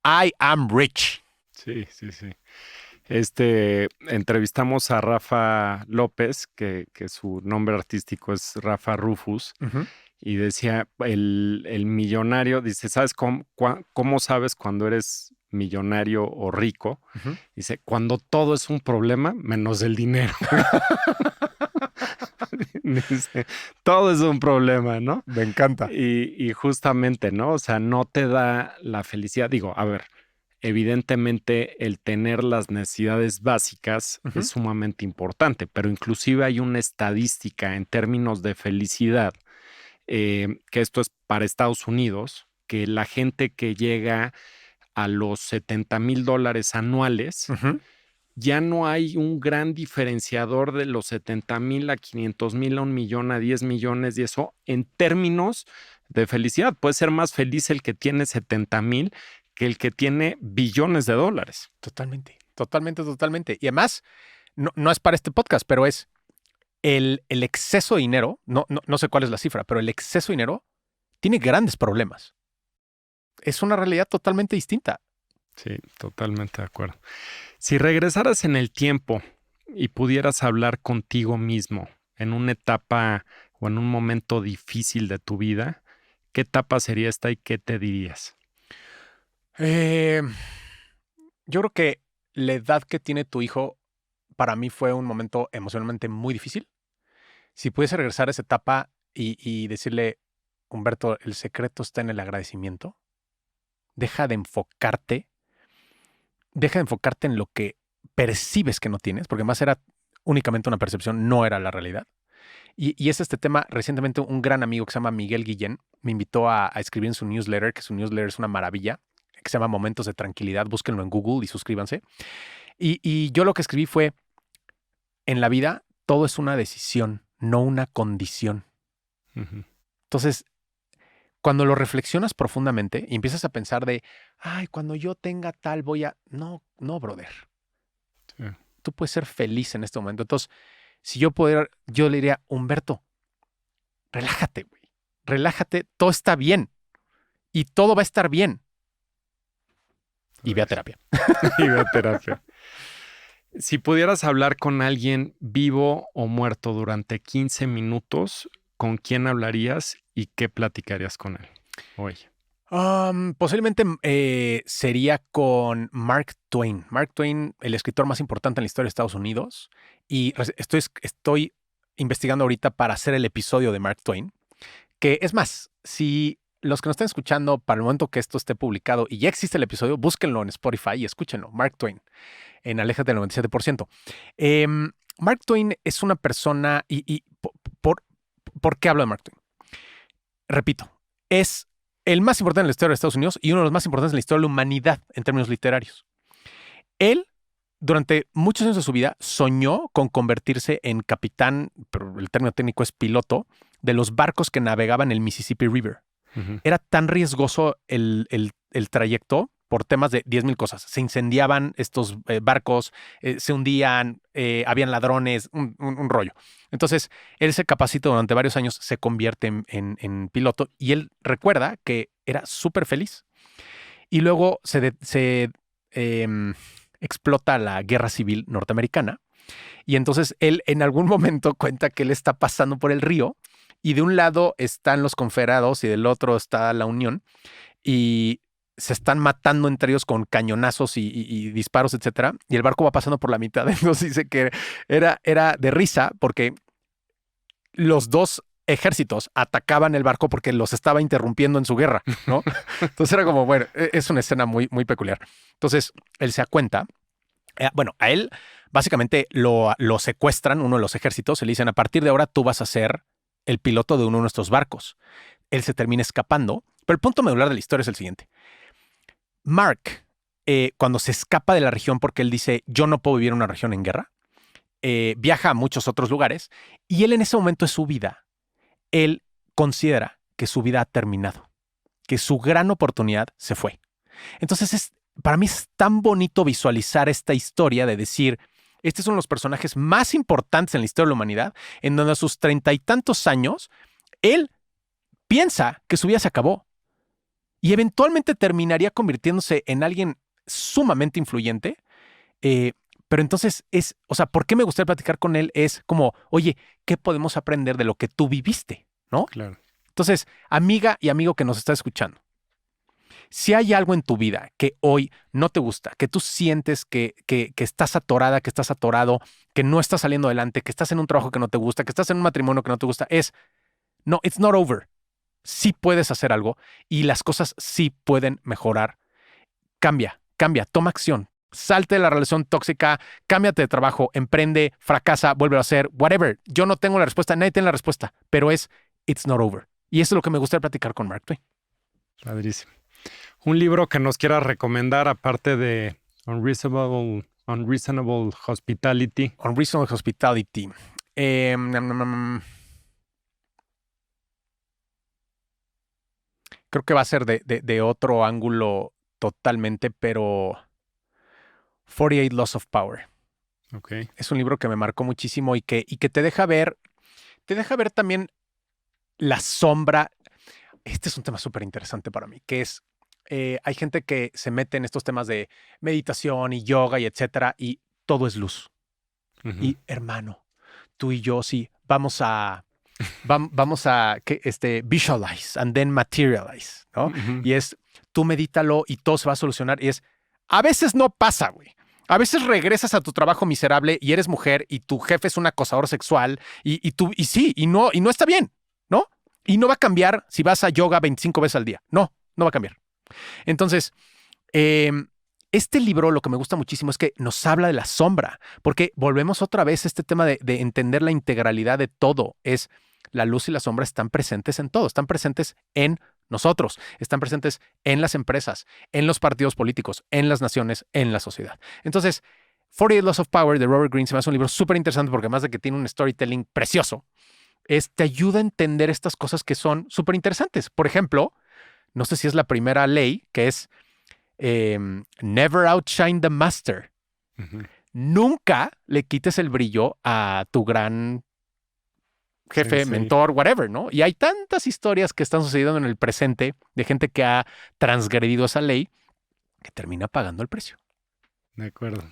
I am rich. Sí, sí, sí. Entrevistamos a Rafa López, que su nombre artístico es Rafa Rufus, y decía, el millonario, dice, ¿sabes cómo sabes cuando eres millonario o rico? Dice, cuando todo es un problema menos el dinero. Dice, todo es un problema, ¿no? Me encanta. Y justamente, ¿no? O sea, no te da la felicidad. Digo, a ver, evidentemente el tener las necesidades básicas es sumamente importante, pero inclusive hay una estadística en términos de felicidad, que esto es para Estados Unidos, que la gente que llega a los $70,000 anuales, ya no hay un gran diferenciador de los 70,000 a 500,000, a 1,000,000, a 10 millones y eso en términos de felicidad. Puede ser más feliz el que tiene 70,000 que el que tiene billones de dólares. Totalmente, totalmente, totalmente. Y además, no es para este podcast, pero es el exceso de dinero, no sé cuál es la cifra, pero el exceso de dinero tiene grandes problemas. Es una realidad totalmente distinta. Sí, totalmente de acuerdo. Si regresaras en el tiempo y pudieras hablar contigo mismo en una etapa o en un momento difícil de tu vida, ¿qué etapa sería esta y qué te dirías? Yo creo que la edad que tiene tu hijo para mí fue un momento emocionalmente muy difícil. Si pudiese regresar a esa etapa y decirle, Humberto, el secreto está en el agradecimiento. Deja de enfocarte en lo que percibes que no tienes, porque más era únicamente una percepción, no era la realidad. Y es este tema, recientemente un gran amigo que se llama Miguel Guillén me invitó a escribir en su newsletter, que su newsletter es una maravilla, que se llama Momentos de Tranquilidad, búsquenlo en Google y suscríbanse. Y yo lo que escribí fue, en la vida todo es una decisión, no una condición. Entonces, cuando lo reflexionas profundamente y empiezas a pensar de, ay, cuando yo tenga tal voy a... No, brother. Sí. Tú puedes ser feliz en este momento. Entonces, si yo pudiera, yo le diría, Humberto, relájate, güey. Relájate, todo está bien. Y todo va a estar bien. Y ve a terapia. Y ve a terapia. Si pudieras hablar con alguien vivo o muerto durante 15 minutos, ¿con quién hablarías y qué platicarías con él hoy? Posiblemente sería con Mark Twain. Mark Twain, el escritor más importante en la historia de Estados Unidos. Y estoy investigando ahorita para hacer el episodio de Mark Twain. Que es más, si los que nos estén escuchando, para el momento que esto esté publicado y ya existe el episodio, búsquenlo en Spotify y escúchenlo. Mark Twain, en Aléjate del 97%. Mark Twain es una persona, ¿por qué hablo de Mark Twain? Repito, es el más importante en la historia de Estados Unidos y uno de los más importantes en la historia de la humanidad en términos literarios. Él, durante muchos años de su vida, soñó con convertirse en capitán, pero el término técnico es piloto, de los barcos que navegaban el Mississippi River. Era tan riesgoso el trayecto por temas de 10,000 cosas. Se incendiaban estos barcos, se hundían, habían ladrones, un rollo. Entonces, él se capacita durante varios años, se convierte en piloto y él recuerda que era súper feliz. Y luego se explota la guerra civil norteamericana y entonces él en algún momento cuenta que él está pasando por el río y de un lado están los confederados y del otro está la Unión y se están matando entre ellos con cañonazos y disparos, etcétera. Y el barco va pasando por la mitad. Entonces dice que era de risa porque los dos ejércitos atacaban el barco porque los estaba interrumpiendo en su guerra, ¿no? Entonces era como, bueno, es una escena muy, muy peculiar. Entonces él se da cuenta. A él básicamente lo secuestran, uno de los ejércitos, y le dicen, a partir de ahora tú vas a ser el piloto de uno de nuestros barcos. Él se termina escapando, pero el punto medular de la historia es el siguiente. Mark, cuando se escapa de la región porque él dice, yo no puedo vivir en una región en guerra, viaja a muchos otros lugares y él en ese momento de su vida, él considera que su vida ha terminado, que su gran oportunidad se fue. Entonces, para mí es tan bonito visualizar esta historia de decir, este es uno de los personajes más importantes en la historia de la humanidad, en donde a sus 30 y tantos años, él piensa que su vida se acabó y eventualmente terminaría convirtiéndose en alguien sumamente influyente. Pero entonces ¿por qué me gustaría platicar con él? Es como, oye, ¿qué podemos aprender de lo que tú viviste? ¿No? Claro. Entonces, amiga y amigo que nos está escuchando, si hay algo en tu vida que hoy no te gusta, que tú sientes que estás atorada, que estás atorado, que no estás saliendo adelante, que estás en un trabajo que no te gusta, que estás en un matrimonio que no te gusta, no, it's not over. Sí puedes hacer algo y las cosas sí pueden mejorar. Cambia, toma acción. Salte de la relación tóxica, cámbiate de trabajo, emprende, fracasa, vuelve a hacer, whatever. Yo no tengo la respuesta, nadie tiene la respuesta, pero it's not over. Y eso es lo que me gustaría platicar con Mark Twain. Padrísimo. Un libro que nos quieras recomendar aparte de Unreasonable Hospitality. Unreasonable Hospitality. Creo que va a ser de otro ángulo totalmente, pero 48 Laws of Power. Okay. Es un libro que me marcó muchísimo y que te deja ver también la sombra. Este es un tema súper interesante para mí, que es, hay gente que se mete en estos temas de meditación y yoga y etcétera, y todo es luz. Y hermano, tú y yo sí, vamos a visualize and then materialize, ¿no? Y tú medítalo y todo se va a solucionar. Y a veces no pasa, güey. A veces regresas a tu trabajo miserable y eres mujer y tu jefe es un acosador sexual y no está bien, ¿no? Y no va a cambiar si vas a yoga 25 veces al día. No va a cambiar. Entonces, este libro lo que me gusta muchísimo es que nos habla de la sombra, porque volvemos otra vez a este tema de entender la integralidad de todo. La luz y la sombra están presentes en todo, están presentes en nosotros, están presentes en las empresas, en los partidos políticos, en las naciones, en la sociedad. Entonces, 48 Laws of Power de Robert Greene se me hace un libro súper interesante porque además de que tiene un storytelling precioso, te ayuda a entender estas cosas que son súper interesantes. Por ejemplo, no sé si es la primera ley, que es never outshine the master. Nunca le quites el brillo a tu gran jefe, mentor, whatever, ¿no? Y hay tantas historias que están sucediendo en el presente de gente que ha transgredido esa ley que termina pagando el precio. De acuerdo.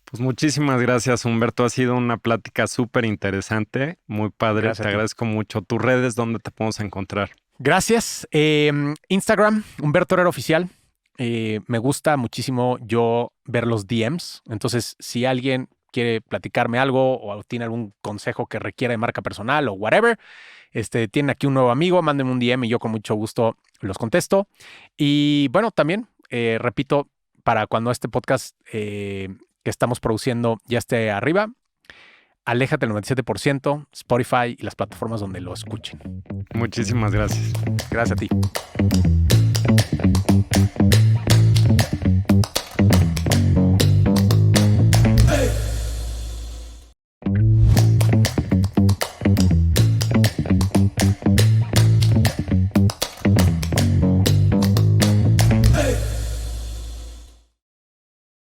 Pues muchísimas gracias, Humberto. Ha sido una plática súper interesante, muy padre. Gracias. Te agradezco mucho. ¿Tus redes dónde te podemos encontrar? Gracias. Instagram, Humberto Herrera Oficial. Me gusta muchísimo yo ver los DMs. Entonces, si alguien quiere platicarme algo o tiene algún consejo que requiera de marca personal o whatever, tienen aquí un nuevo amigo, mándenme un DM y yo con mucho gusto los contesto. Y bueno, también repito, para cuando este podcast que estamos produciendo ya esté arriba, aléjate el 97%, Spotify y las plataformas donde lo escuchen. Muchísimas gracias. Gracias a ti.